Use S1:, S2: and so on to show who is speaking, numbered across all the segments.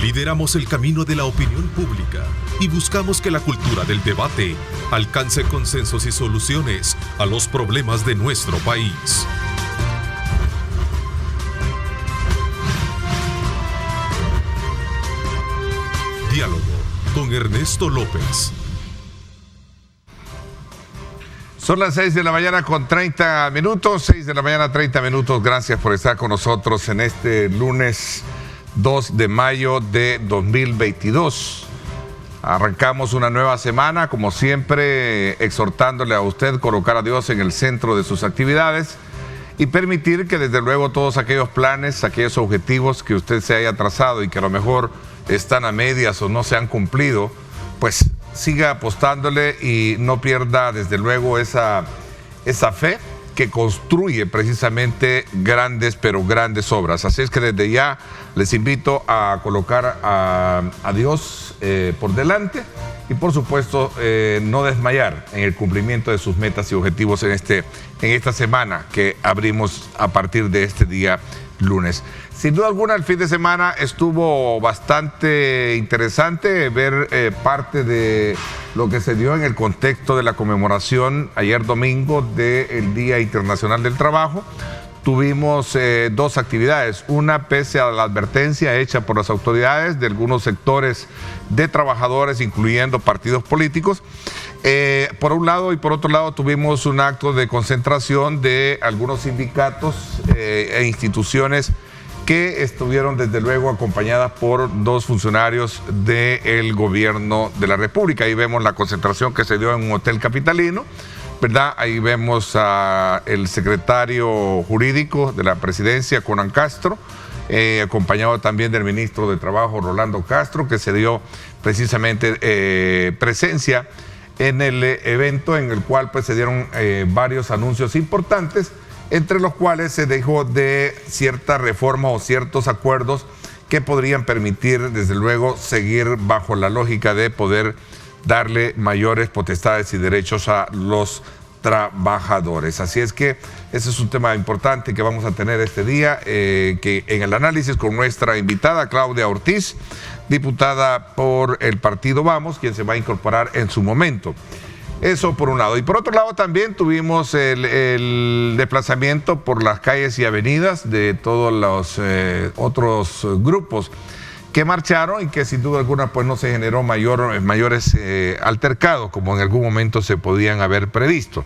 S1: Lideramos el camino de la opinión pública y buscamos que la cultura del debate alcance consensos y soluciones a los problemas de nuestro país. Diálogo con Ernesto López.
S2: Son las 6 de la mañana con 30 minutos, 6 de la mañana 30 minutos. Gracias por estar con nosotros en este lunes 2 de mayo de 2022. Arrancamos una nueva semana, como siempre, exhortándole a usted colocar a Dios en el centro de sus actividades y permitir que desde luego todos aquellos planes, aquellos objetivos que usted se haya trazado y que a lo mejor están a medias o no se han cumplido, pues siga apostándole y no pierda desde luego esa fe que construye precisamente grandes, pero grandes obras. Así es que desde ya les invito a colocar a Dios por delante y por supuesto no desmayar en el cumplimiento de sus metas y objetivos en esta semana que abrimos a partir de este día lunes. Sin duda alguna, el fin de semana estuvo bastante interesante ver parte de lo que se dio en el contexto de la conmemoración ayer domingo del Día Internacional del Trabajo. Tuvimos dos actividades, una pese a la advertencia hecha por las autoridades de algunos sectores de trabajadores, incluyendo partidos políticos. Por un lado y por otro lado tuvimos un acto de concentración de algunos sindicatos e instituciones que estuvieron desde luego acompañadas por dos funcionarios del gobierno de la República. Ahí vemos la concentración que se dio en un hotel capitalino, ¿verdad? Ahí vemos al secretario jurídico de la presidencia, Conan Castro, acompañado también del ministro de Trabajo, Rolando Castro, que se dio precisamente presencia en el evento en el cual pues se dieron varios anuncios importantes, entre los cuales se dejó de cierta reforma o ciertos acuerdos que podrían permitir, desde luego, seguir bajo la lógica de poder darle mayores potestades y derechos a los trabajadores. Así es que ese es un tema importante que vamos a tener este día, que en el análisis con nuestra invitada Claudia Ortiz, diputada por el partido Vamos, quien se va a incorporar en su momento. Eso por un lado. Y por otro lado también tuvimos el desplazamiento por las calles y avenidas de todos los otros grupos que marcharon y que sin duda alguna pues no se generó mayores altercados como en algún momento se podían haber previsto.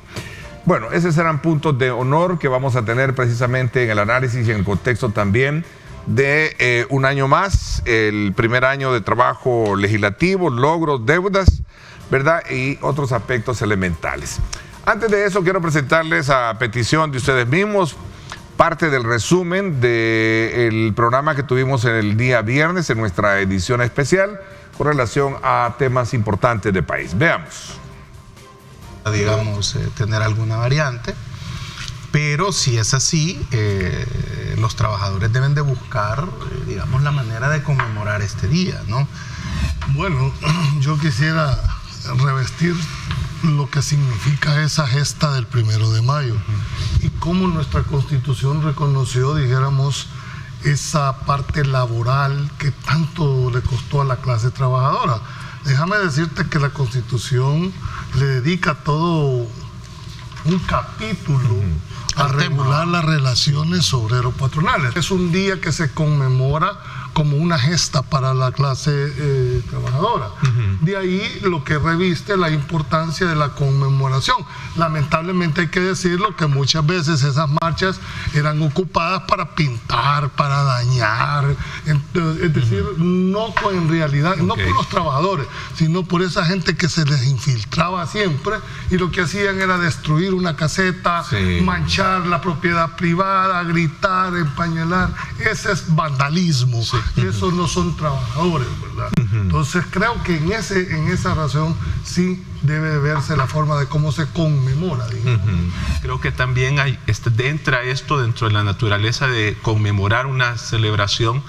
S2: Bueno, esos serán puntos de honor que vamos a tener precisamente en el análisis y en el contexto también de un año más, el primer año de trabajo legislativo, logros, deudas, ¿verdad? Y otros aspectos elementales. Antes de eso, quiero presentarles a petición de ustedes mismos parte del resumen del programa que tuvimos en el día viernes en nuestra edición especial con relación a temas importantes del país. Veamos.
S3: Digamos, tener alguna variante, pero si es así, los trabajadores deben de buscar, digamos, la manera de conmemorar este día, ¿no?
S4: Bueno, yo quisiera revestir lo que significa esa gesta del 1 de mayo y cómo nuestra Constitución reconoció, dijéramos, esa parte laboral que tanto le costó a la clase trabajadora. Déjame decirte que la Constitución le dedica todo un capítulo a regular las relaciones obrero-patronales. Es un día que se conmemora como una gesta para la clase trabajadora. De ahí lo que reviste la importancia de la conmemoración. Lamentablemente hay que decirlo que muchas veces esas marchas eran ocupadas para pintar, para dañar, es decir, no en realidad, no por los trabajadores, sino por esa gente que se les infiltraba siempre y lo que hacían era destruir una caseta, manchar la propiedad privada, gritar, empañolar. Ese es vandalismo. Esos no son trabajadores, ¿verdad? Entonces creo que en esa razón sí debe verse la forma de cómo se conmemora, digamos.
S5: Creo que también entra esto dentro de la naturaleza de conmemorar una celebración,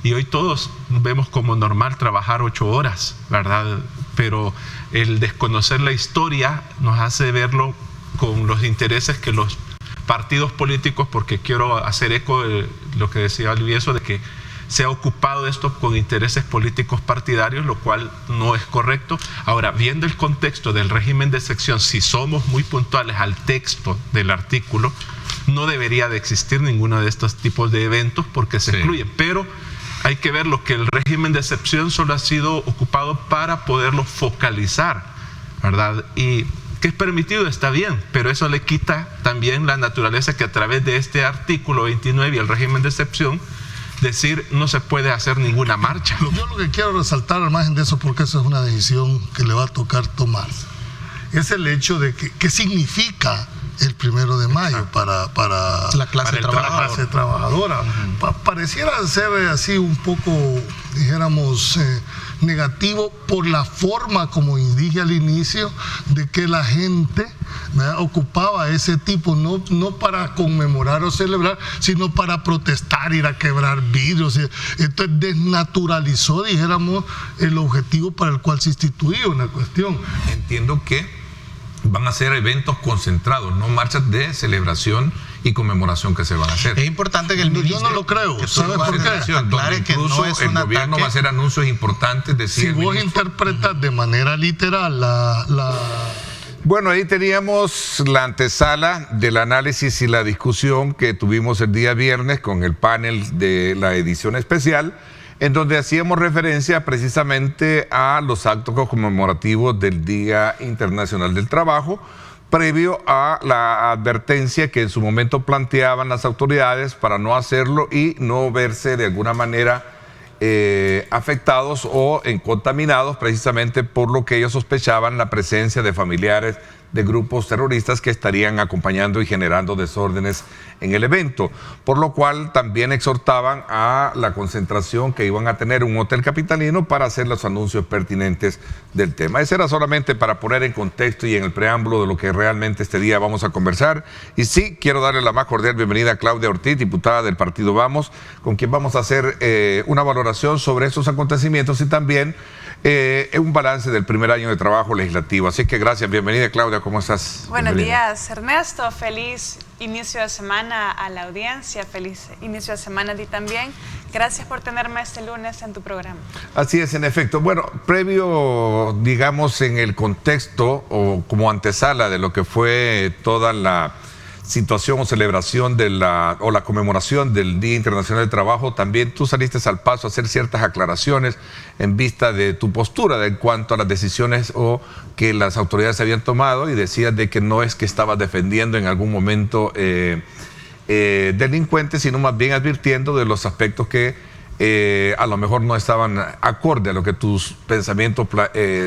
S5: y hoy todos vemos como normal trabajar 8 horas, ¿verdad? Pero el desconocer la historia nos hace verlo con los intereses que los partidos políticos, porque quiero hacer eco de lo que decía Alvieso, de que se ha ocupado esto con intereses políticos partidarios, lo cual no es correcto. Ahora, viendo el contexto del régimen de excepción, si somos muy puntuales al texto del artículo, no debería de existir ninguno de estos tipos de eventos porque se excluyen, pero hay que ver lo que el régimen de excepción solo ha sido ocupado para poderlo focalizar, ¿verdad? Y que es permitido, está bien, pero eso le quita también la naturaleza que a través de este artículo 29 y el régimen de excepción, decir no se puede hacer ninguna marcha.
S4: Yo lo que quiero resaltar al margen de eso, porque eso es una decisión que le va a tocar tomar, es el hecho de que qué significa el 1 de mayo para
S3: la clase
S4: trabajadora. Pareciera ser así un poco, dijéramos, negativo por la forma, como dije al inicio, de que la gente, ¿verdad?, ocupaba ese tipo, no para conmemorar o celebrar, sino para protestar, ir a quebrar vidrios. Entonces desnaturalizó, dijéramos, el objetivo para el cual se instituyó una cuestión.
S2: Entiendo que van a ser eventos concentrados, no marchas de celebración y conmemoración que se van a hacer.
S3: Es importante que el ministro...
S4: Yo no lo creo. ¿Sabes por qué?
S3: Aclare que
S2: incluso
S3: no es
S2: el
S3: un
S2: gobierno
S3: ataque.
S2: va a hacer anuncios importantes.
S4: Si vos interpretas de manera literal la...
S2: Bueno, ahí teníamos la antesala del análisis y la discusión que tuvimos el día viernes con el panel de la edición especial, en donde hacíamos referencia precisamente a los actos conmemorativos del Día Internacional del Trabajo, previo a la advertencia que en su momento planteaban las autoridades para no hacerlo y no verse de alguna manera afectados o contaminados precisamente por lo que ellos sospechaban, la presencia de familiares de grupos terroristas que estarían acompañando y generando desórdenes en el evento, por lo cual también exhortaban a la concentración que iban a tener un hotel capitalino para hacer los anuncios pertinentes del tema. Eso era solamente para poner en contexto y en el preámbulo de lo que realmente este día vamos a conversar. Y sí, quiero darle la más cordial bienvenida a Claudia Ortiz, diputada del partido Vamos, con quien vamos a hacer una valoración sobre estos acontecimientos y también un balance del primer año de trabajo legislativo. Así que gracias, bienvenida Claudia, ¿cómo estás?
S6: Buenos
S2: Bienvenida.
S6: días, Ernesto, feliz inicio de semana a la audiencia, feliz inicio de semana a ti también. Gracias por tenerme este lunes en tu programa.
S2: Así es, en efecto. Bueno, previo, digamos, en el contexto o como antesala de lo que fue toda la situación o celebración de la conmemoración del Día Internacional del Trabajo, también tú saliste al paso a hacer ciertas aclaraciones en vista de tu postura en cuanto a las decisiones o que las autoridades habían tomado, y decías de que no es que estabas defendiendo en algún momento delincuentes, sino más bien advirtiendo de los aspectos que a lo mejor no estaban acorde a lo que tus pensamientos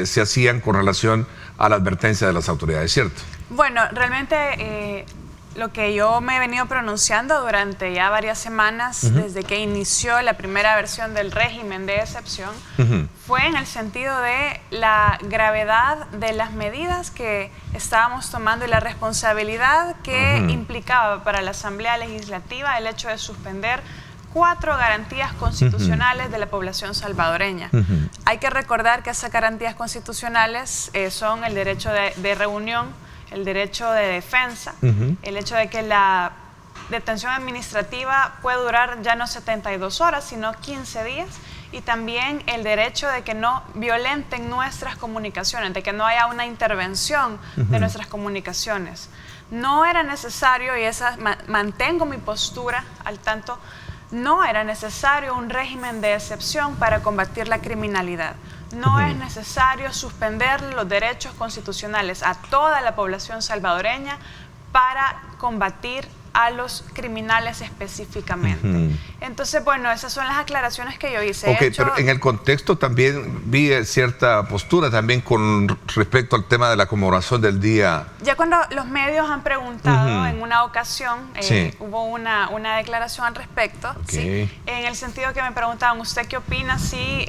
S2: se hacían con relación a la advertencia de las autoridades, ¿cierto?
S6: Bueno, realmente lo que yo me he venido pronunciando durante ya varias semanas, desde que inició la primera versión del régimen de excepción, fue en el sentido de la gravedad de las medidas que estábamos tomando y la responsabilidad que implicaba para la Asamblea Legislativa el hecho de suspender 4 garantías constitucionales de la población salvadoreña. Hay que recordar que esas garantías constitucionales son el derecho de reunión, el derecho de defensa, el hecho de que la detención administrativa puede durar ya no 72 horas, sino 15 días, y también el derecho de que no violenten nuestras comunicaciones, de que no haya una intervención de nuestras comunicaciones. No era necesario, y mantengo mi postura al tanto, no era necesario un régimen de excepción para combatir la criminalidad. No es necesario suspender los derechos constitucionales a toda la población salvadoreña para combatir a los criminales específicamente. Entonces, bueno, esas son las aclaraciones que yo hice.
S2: Ok, pero en el contexto también vi cierta postura también con respecto al tema de la conmemoración del día.
S6: Ya cuando los medios han preguntado en una ocasión,
S2: Sí.
S6: hubo una declaración al respecto, ¿sí? En el sentido que me preguntaban, ¿usted qué opina si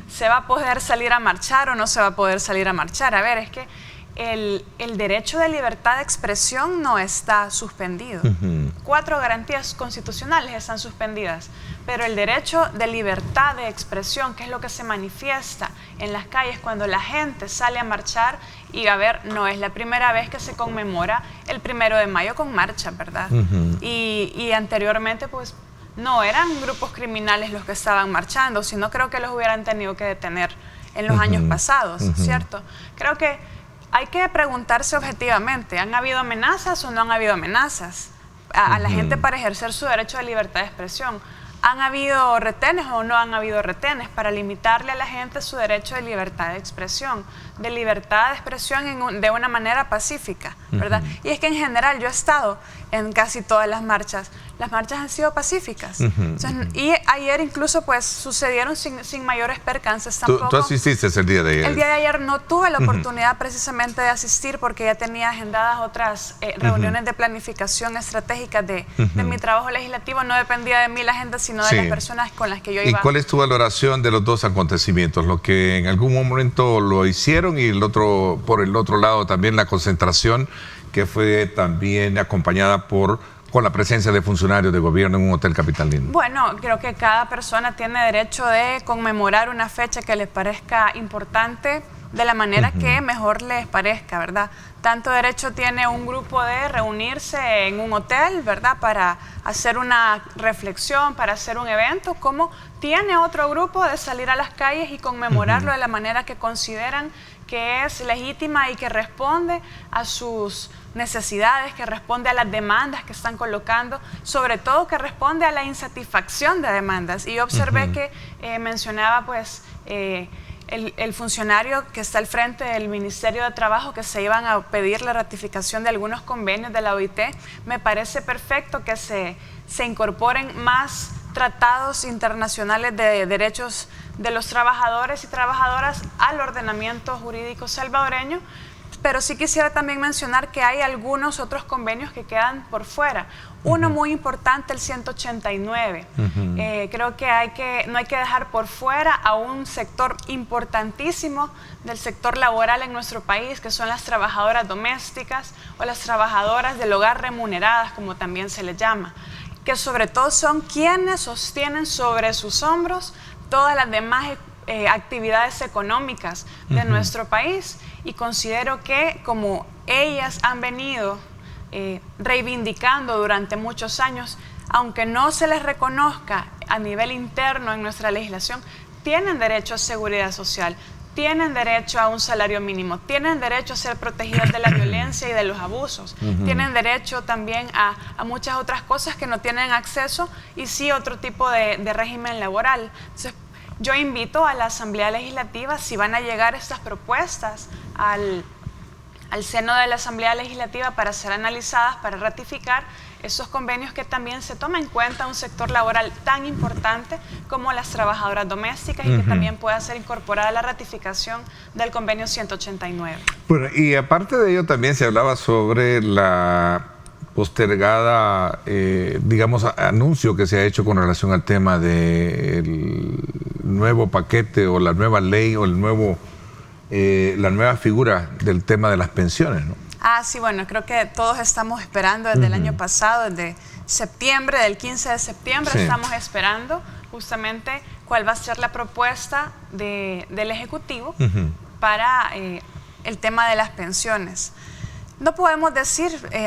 S6: se va a poder salir a marchar o no se va a poder salir a marchar? A ver, es que el derecho de libertad de expresión no está suspendido. 4 garantías constitucionales están suspendidas, pero el derecho de libertad de expresión, que es lo que se manifiesta en las calles cuando la gente sale a marchar, y a ver, no es la primera vez que se conmemora el 1 de mayo con marcha, ¿verdad? Y anteriormente, pues, no eran grupos criminales los que estaban marchando, sino creo que los hubieran tenido que detener en los años pasados, ¿cierto? Creo que hay que preguntarse objetivamente, ¿han habido amenazas o no han habido amenazas a la gente para ejercer su derecho de libertad de expresión? ¿Han habido retenes o no han habido retenes para limitarle a la gente su derecho de libertad de expresión de una manera pacífica, ¿verdad? Y es que en general yo he estado en casi todas las marchas han sido pacíficas. Entonces, y ayer incluso pues sucedieron sin mayores percances tampoco.
S2: ¿Tú asististe el día de ayer?
S6: El día de ayer no tuve la oportunidad precisamente de asistir porque ya tenía agendadas otras reuniones de planificación estratégica de mi trabajo legislativo. No dependía de mí la agenda, sino de las personas con las que yo iba.
S2: ¿Y cuál es tu valoración de los dos acontecimientos? Lo que en algún momento lo hicieron y por el otro lado también la concentración que fue también acompañada con la presencia de funcionarios de gobierno en un hotel capitalino.
S6: Bueno, creo que cada persona tiene derecho de conmemorar una fecha que les parezca importante de la manera que mejor les parezca, ¿verdad? Tanto derecho tiene un grupo de reunirse en un hotel, ¿verdad? Para hacer una reflexión, para hacer un evento, como tiene otro grupo de salir a las calles y conmemorarlo de la manera que consideran que es legítima y que responde a sus necesidades, que responde a las demandas que están colocando, sobre todo que responde a la insatisfacción de demandas. Y yo observé que mencionaba pues el funcionario que está al frente del Ministerio de Trabajo que se iban a pedir la ratificación de algunos convenios de la OIT. Me parece perfecto que se incorporen más tratados internacionales de derechos de los trabajadores y trabajadoras al ordenamiento jurídico salvadoreño, pero sí quisiera también mencionar que hay algunos otros convenios que quedan por fuera. Uno muy importante, el 189. Creo que no hay que dejar por fuera a un sector importantísimo del sector laboral en nuestro país, que son las trabajadoras domésticas o las trabajadoras del hogar remuneradas, como también se les llama, que sobre todo son quienes sostienen sobre sus hombros todas las demás actividades económicas de nuestro país, y considero que como ellas han venido reivindicando durante muchos años, aunque no se les reconozca a nivel interno en nuestra legislación, tienen derecho a seguridad social, tienen derecho a un salario mínimo, tienen derecho a ser protegidas de la violencia y de los abusos, tienen derecho también a muchas otras cosas que no tienen acceso, y sí otro tipo de régimen laboral. Entonces, yo invito a la Asamblea Legislativa, si van a llegar estas propuestas al seno de la Asamblea Legislativa para ser analizadas, para ratificar esos convenios, que también se toma en cuenta un sector laboral tan importante como las trabajadoras domésticas y que también pueda ser incorporada a la ratificación del convenio 189.
S2: Bueno, y aparte de ello también se hablaba sobre la postergada, digamos, anuncio que se ha hecho con relación al tema del nuevo paquete o la nueva ley o la nueva figura del tema de las pensiones, ¿no?
S6: Sí, bueno, creo que todos estamos esperando desde el año pasado, desde septiembre, del 15 de septiembre, estamos esperando justamente cuál va a ser la propuesta del Ejecutivo para el tema de las pensiones. No podemos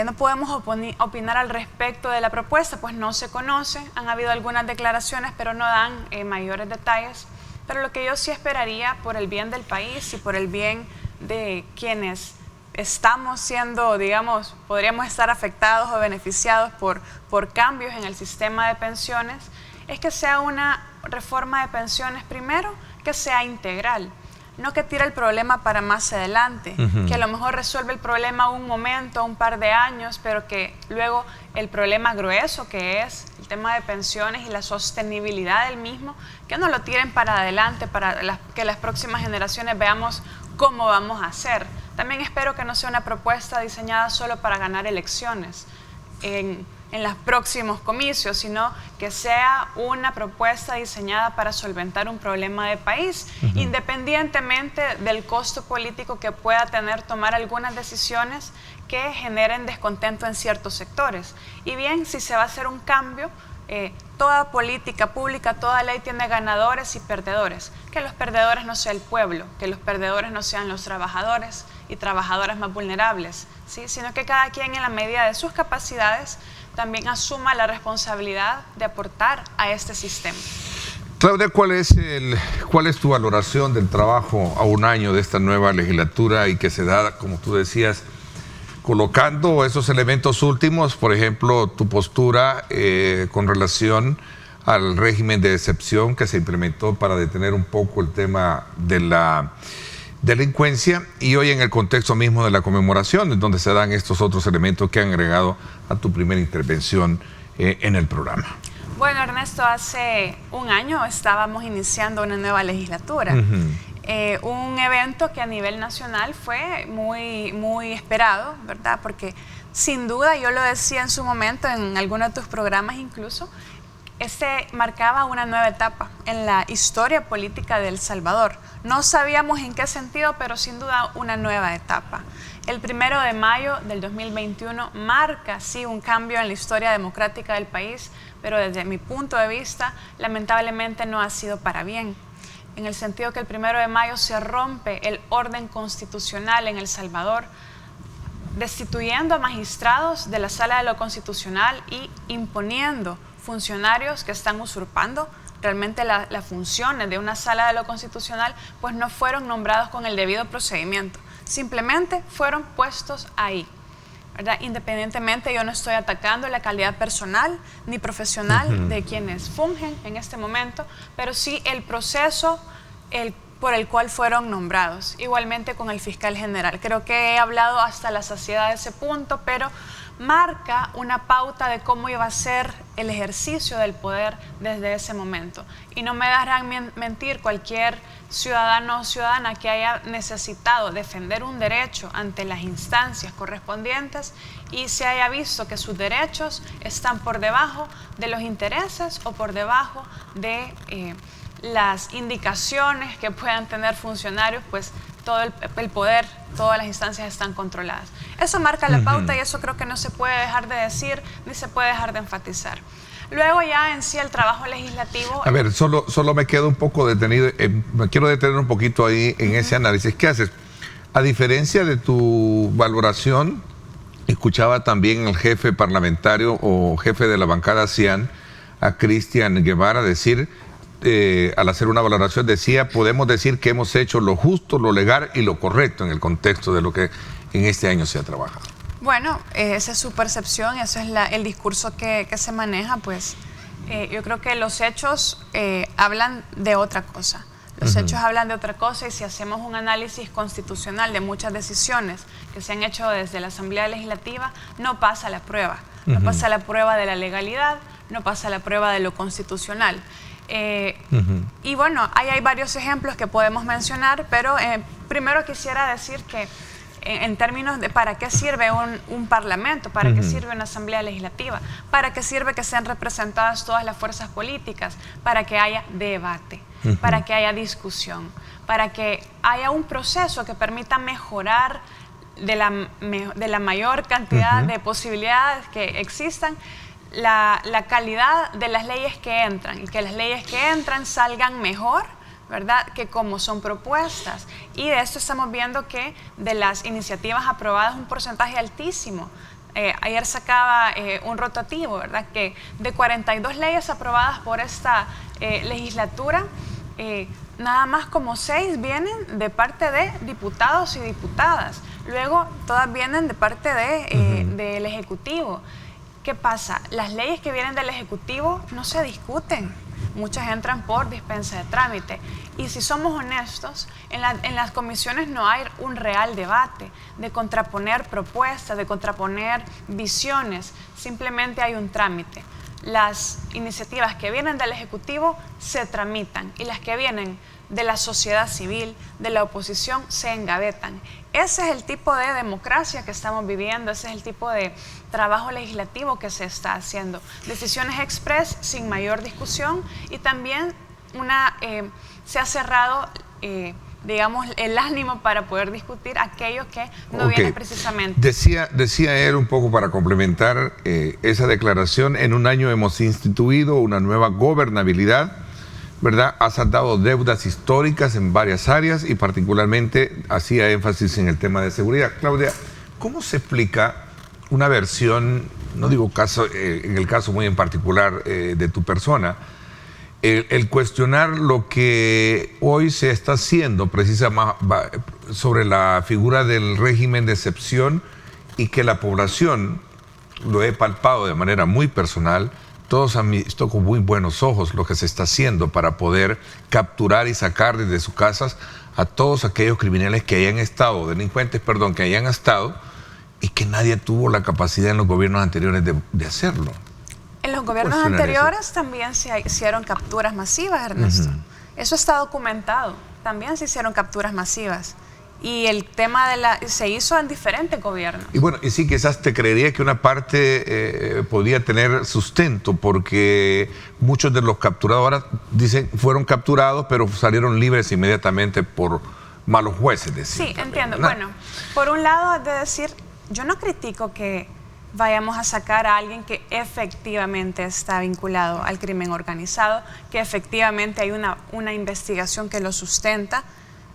S6: no podemos opinar al respecto de la propuesta, pues no se conoce. Han habido algunas declaraciones, pero no dan mayores detalles. Pero lo que yo sí esperaría, por el bien del país y por el bien de quienes estamos siendo, digamos, podríamos estar afectados o beneficiados por cambios en el sistema de pensiones, es que sea una reforma de pensiones, primero, que sea integral. No que tire el problema para más adelante, que a lo mejor resuelve el problema un momento, un par de años, pero que luego el problema grueso, que es el tema de pensiones y la sostenibilidad del mismo, que no lo tiren para adelante, para que las próximas generaciones veamos cómo vamos a hacer. También espero que no sea una propuesta diseñada solo para ganar elecciones en los próximos comicios, sino que sea una propuesta diseñada para solventar un problema de país, independientemente del costo político que pueda tener tomar algunas decisiones que generen descontento en ciertos sectores. Y bien, si se va a hacer un cambio, toda política pública, toda ley tiene ganadores y perdedores. Que los perdedores no sea el pueblo, que los perdedores no sean los trabajadores y trabajadoras más vulnerables, ¿sí? Sino que cada quien, en la medida de sus capacidades, también asuma la responsabilidad de aportar a este sistema.
S2: Claudia, ¿cuál es tu valoración del trabajo a un año de esta nueva legislatura y que se da, como tú decías, colocando esos elementos últimos, por ejemplo, tu postura con relación al régimen de excepción que se implementó para detener un poco el tema de la delincuencia, y hoy en el contexto mismo de la conmemoración, en donde se dan estos otros elementos que han agregado a tu primera intervención en el programa?
S6: Bueno, Ernesto, hace un año estábamos iniciando una nueva legislatura. Un evento que a nivel nacional fue muy esperado, ¿verdad? Porque sin duda, yo lo decía en su momento en alguno de tus programas incluso, marcaba una nueva etapa en la historia política de El Salvador. No sabíamos en qué sentido, pero sin duda una nueva etapa. El 1 de mayo del 2021 marca, sí, un cambio en la historia democrática del país, pero desde mi punto de vista, lamentablemente no ha sido para bien. En el sentido que el 1 de mayo se rompe el orden constitucional en El Salvador, destituyendo a magistrados de la Sala de lo Constitucional y imponiendo funcionarios que están usurpando realmente las funciones de una Sala de lo Constitucional, pues no fueron nombrados con el debido procedimiento, simplemente fueron puestos ahí, ¿verdad? Independientemente, yo no estoy atacando la calidad personal ni profesional de quienes fungen en este momento, pero sí el proceso por el cual fueron nombrados. Igualmente con el fiscal general. Creo que he hablado hasta la saciedad de ese punto, pero marca una pauta de cómo iba a ser el ejercicio del poder desde ese momento. Y no me dejarán mentir cualquier ciudadano o ciudadana que haya necesitado defender un derecho ante las instancias correspondientes y se haya visto que sus derechos están por debajo de los intereses o por debajo de las indicaciones que puedan tener funcionarios, pues todo el poder, todas las instancias están controladas. Eso marca la pauta y eso creo que no se puede dejar de decir ni se puede dejar de enfatizar. Luego ya en sí el trabajo legislativo...
S2: A ver, solo me quedo un poco detenido, me quiero detener un poquito ahí en ese análisis. ¿Qué haces? A diferencia de tu valoración, escuchaba también al jefe parlamentario o jefe de la bancada CIAN, a Cristian Guevara, decir... al hacer una valoración decía, podemos decir que hemos hecho lo justo, lo legal y lo correcto en el contexto de lo que en este año se ha trabajado.
S6: Bueno, esa es su percepción, ese es el discurso que se maneja, pues yo creo que los hechos hablan de otra cosa. Los hechos hablan de otra cosa y si hacemos un análisis constitucional de muchas decisiones que se han hecho desde la Asamblea Legislativa, no pasa la prueba. No pasa la prueba de la legalidad, no pasa la prueba de lo constitucional. Y bueno, ahí hay varios ejemplos que podemos mencionar, pero primero quisiera decir que en términos de para qué sirve un parlamento, para qué sirve una asamblea legislativa, para qué sirve que sean representadas todas las fuerzas políticas, para que haya debate, para que haya discusión, para que haya un proceso que permita mejorar de la mayor cantidad de posibilidades que existan la calidad de las leyes que entran y que las leyes que entran salgan mejor, ¿verdad?, que como son propuestas. Y de esto estamos viendo que de las iniciativas aprobadas un porcentaje altísimo. Ayer sacaba un rotativo, ¿verdad?, que de 42 leyes aprobadas por esta legislatura, nada más como 6 vienen de parte de diputados y diputadas. Luego todas vienen de parte del Ejecutivo. ¿Qué pasa? Las leyes que vienen del Ejecutivo no se discuten. Muchas entran por dispensa de trámite. Y si somos honestos, en las comisiones no hay un real debate de contraponer propuestas, de contraponer visiones. Simplemente hay un trámite. Las iniciativas que vienen del Ejecutivo se tramitan y las que vienen de la sociedad civil, de la oposición, se engavetan. Ese es el tipo de democracia que estamos viviendo, ese es el tipo de trabajo legislativo que se está haciendo. Decisiones express sin mayor discusión y también se ha cerrado, digamos, el ánimo para poder discutir aquello que no viene precisamente.
S2: Decía él un poco para complementar esa declaración, en un año hemos instituido una nueva gobernabilidad, ¿verdad? Ha saldado deudas históricas en varias áreas y particularmente hacía énfasis en el tema de seguridad. Claudia, ¿cómo se explica una versión no digo caso, en el caso muy en particular de tu persona, el cuestionar lo que hoy se está haciendo precisamente sobre la figura del régimen de excepción, y que la población, lo he palpado de manera muy personal, todos han visto con muy buenos ojos lo que se está haciendo para poder capturar y sacar desde sus casas a todos aquellos criminales que hayan estado, delincuentes, perdón, que hayan estado, y que nadie tuvo la capacidad en los gobiernos anteriores de hacerlo.
S6: En los gobiernos anteriores también se hicieron capturas masivas, Ernesto. Eso está documentado. También se hicieron capturas masivas. Y el tema se hizo en diferentes gobiernos.
S2: Y bueno, y sí, quizás te creería que una parte podía tener sustento, porque muchos de los capturados ahora dicen fueron capturados, pero salieron libres inmediatamente por malos jueces. Decir,
S6: sí,
S2: también,
S6: entiendo.
S2: ¿verdad?
S6: Bueno, por un lado, de decir, yo no critico que vayamos a sacar a alguien que efectivamente está vinculado al crimen organizado, que efectivamente hay una investigación que lo sustenta.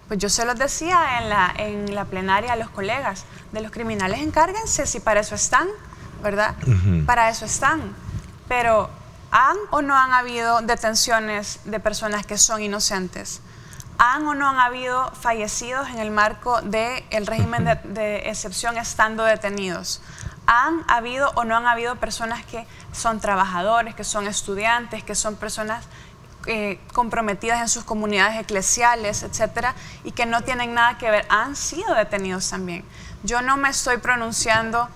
S6: Pues yo se los decía en la plenaria a los colegas, de los criminales encárguense, si para eso están, ¿verdad? Para eso están. Pero ¿han o no han habido detenciones de personas que son inocentes? ¿Han o no han habido fallecidos en el marco del régimen de excepción estando detenidos? ¿Han habido o no han habido personas que son trabajadores, que son estudiantes, que son personas comprometidas en sus comunidades eclesiales, etcétera, y que no tienen nada que ver, han sido detenidos también? Yo no me estoy pronunciando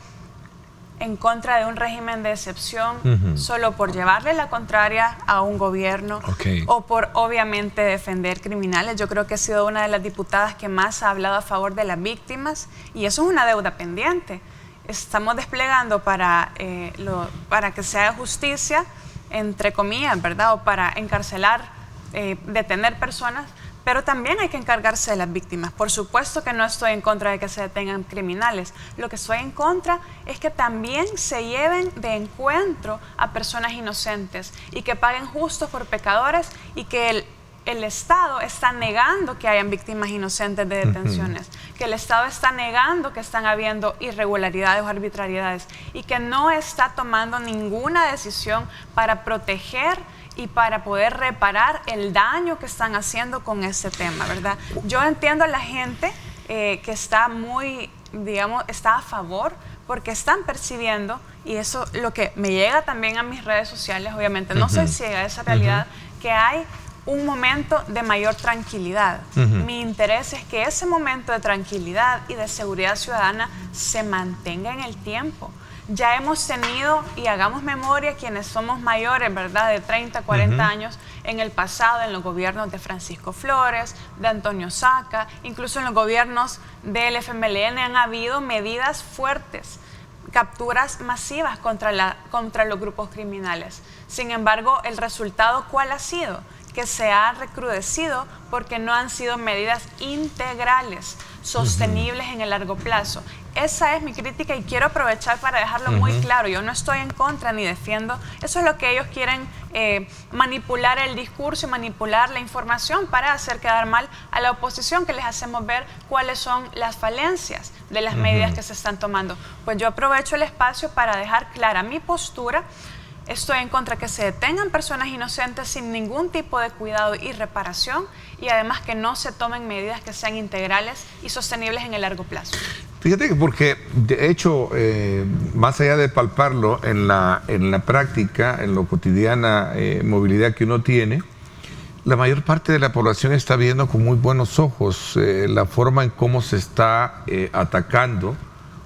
S6: en contra de un régimen de excepción solo por llevarle la contraria a un gobierno o por obviamente defender criminales. Yo creo que he sido una de las diputadas que más ha hablado a favor de las víctimas, y eso es una deuda pendiente. Estamos desplegando para que se haga justicia, entre comillas, ¿verdad? O para encarcelar, detener personas, pero también hay que encargarse de las víctimas. Por supuesto que no estoy en contra de que se detengan criminales. Lo que estoy en contra es que también se lleven de encuentro a personas inocentes y que paguen justos por pecadores, y que el Estado está negando que hayan víctimas inocentes de detenciones, que el Estado está negando que están habiendo irregularidades o arbitrariedades, y que no está tomando ninguna decisión para proteger y para poder reparar el daño que están haciendo con ese tema, ¿verdad? Yo entiendo a la gente que está está a favor, porque están percibiendo, y eso lo que me llega también a mis redes sociales, obviamente, no soy ciega a esa realidad, que hay un momento de mayor tranquilidad. Mi interés es que ese momento de tranquilidad y de seguridad ciudadana se mantenga en el tiempo. Ya hemos tenido, y hagamos memoria quienes somos mayores, ¿verdad?, de 30, 40 años, en el pasado, en los gobiernos de Francisco Flores, de Antonio Saca, incluso en los gobiernos del FMLN han habido medidas fuertes, capturas masivas contra los grupos criminales. Sin embargo, el resultado, ¿cuál ha sido? Que se ha recrudecido porque no han sido medidas integrales, sostenibles en el largo plazo. Esa es mi crítica, y quiero aprovechar para dejarlo muy claro. Yo no estoy en contra ni defiendo. Eso es lo que ellos quieren, manipular el discurso y manipular la información para hacer quedar mal a la oposición, que les hacemos ver cuáles son las falencias de las medidas que se están tomando. Pues yo aprovecho el espacio para dejar clara mi postura. Estoy en contra que se detengan personas inocentes sin ningún tipo de cuidado y reparación, y además que no se tomen medidas que sean integrales y sostenibles en el largo plazo.
S2: Fíjate que, porque de hecho, más allá de palparlo en la práctica, en lo cotidiana movilidad que uno tiene, la mayor parte de la población está viendo con muy buenos ojos la forma en cómo se está atacando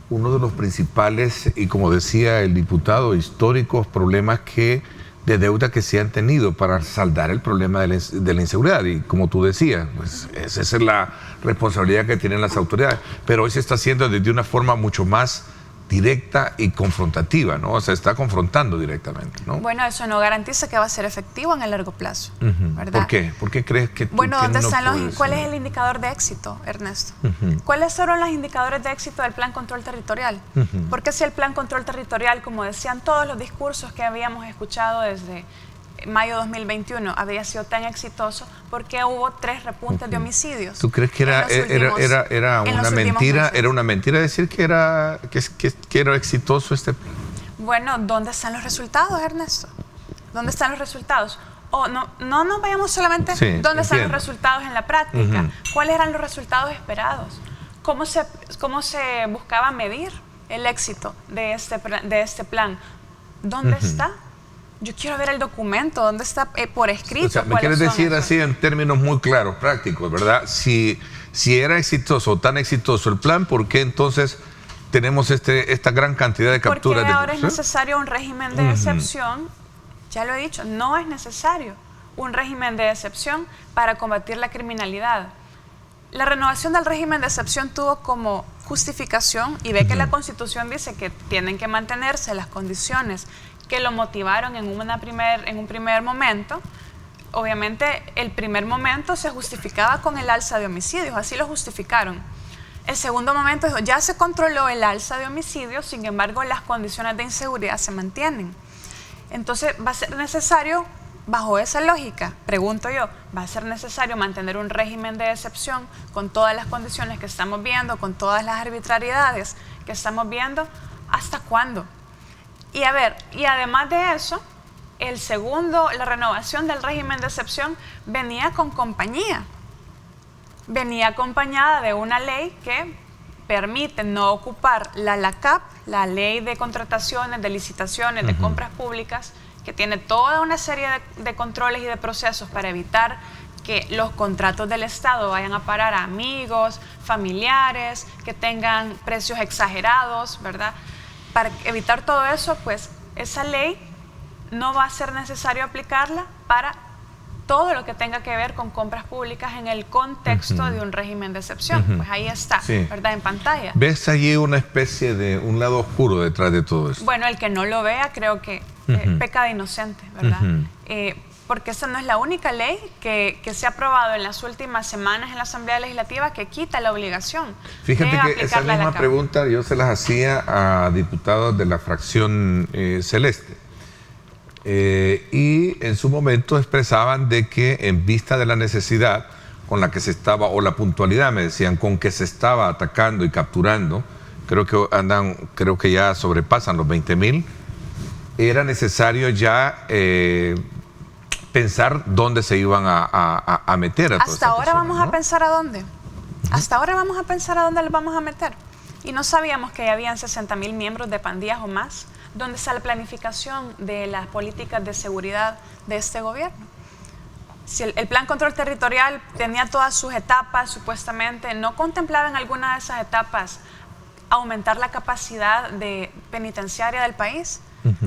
S2: uno de los principales, y como decía el diputado, históricos problemas de deuda que se han tenido para saldar el problema de la inseguridad. Y como tú decías, pues esa es la responsabilidad que tienen las autoridades. Pero hoy se está haciendo desde una forma mucho más directa y confrontativa, ¿no? O sea, está confrontando directamente, ¿no?
S6: Bueno, eso no garantiza que va a ser efectivo en el largo plazo, ¿verdad?
S2: ¿Por qué? ¿Por qué crees que
S6: Bueno,
S2: ¿dónde
S6: están ¿cuál es el indicador de éxito, Ernesto? ¿Cuáles fueron los indicadores de éxito del Plan Control Territorial? Porque si el Plan Control Territorial, como decían todos los discursos que habíamos escuchado desde mayo de 2021, había sido tan exitoso, porque hubo 3 repuntes de homicidios?
S2: ¿Tú crees que era una mentira? ¿Era una mentira decir que era exitoso este plan?
S6: Bueno, ¿dónde están los resultados, Ernesto? ¿Dónde están los resultados? O no nos vayamos solamente dónde están los resultados en la práctica. ¿Cuáles eran los resultados esperados? ¿Cómo se buscaba medir el éxito de este plan? ¿Dónde está? Yo quiero ver el documento, ¿dónde está por escrito?
S2: O sea, me quieres decir así en términos muy claros, prácticos, ¿verdad? Si era exitoso o tan exitoso el plan, ¿por qué entonces tenemos esta gran cantidad de capturas?
S6: Porque ahora es necesario un régimen de excepción. Ya lo he dicho, no es necesario un régimen de excepción para combatir la criminalidad. La renovación del régimen de excepción tuvo como justificación, y ve que la Constitución dice que tienen que mantenerse las condiciones que lo motivaron en un primer momento. Obviamente, el primer momento se justificaba con el alza de homicidios, así lo justificaron. El segundo momento dijo, ya se controló el alza de homicidios, sin embargo, las condiciones de inseguridad se mantienen. Entonces, va a ser necesario, bajo esa lógica, pregunto yo, ¿va a ser necesario mantener un régimen de excepción con todas las condiciones que estamos viendo, con todas las arbitrariedades que estamos viendo? ¿Hasta cuándo? Y a ver, y además de eso, la renovación del régimen de excepción venía con compañía. Venía acompañada de una ley que permite no ocupar la LACAP, la ley de contrataciones, de licitaciones, de compras públicas, que tiene toda una serie de controles y de procesos para evitar que los contratos del Estado vayan a parar a amigos, familiares, que tengan precios exagerados, ¿verdad? Para evitar todo eso, pues esa ley no va a ser necesario aplicarla para todo lo que tenga que ver con compras públicas en el contexto de un régimen de excepción. Pues ahí está, ¿verdad? En pantalla.
S2: ¿Ves allí una especie de un lado oscuro detrás de todo esto?
S6: Bueno, el que no lo vea creo que peca de inocente, ¿verdad? Porque esta no es la única ley que se ha aprobado en las últimas semanas en la Asamblea Legislativa que quita la obligación.
S2: Fíjate que esa misma pregunta yo se las hacía a diputados de la fracción celeste. Y en su momento expresaban de que en vista de la necesidad con la que se estaba, o la puntualidad, me decían, con que se estaba atacando y capturando, creo que ya sobrepasan los 20,000, era necesario ya pensar dónde se iban a meter a todas
S6: Hasta ahora
S2: personas,
S6: vamos a pensar a dónde. Hasta ahora vamos a pensar a dónde les vamos a meter. Y no sabíamos que habían 60,000 miembros de pandillas o más. ¿Dónde está la planificación de las políticas de seguridad de este gobierno? Si el Plan Control Territorial tenía todas sus etapas, supuestamente, ¿no contemplaba en alguna de esas etapas aumentar la capacidad penitenciaria del país?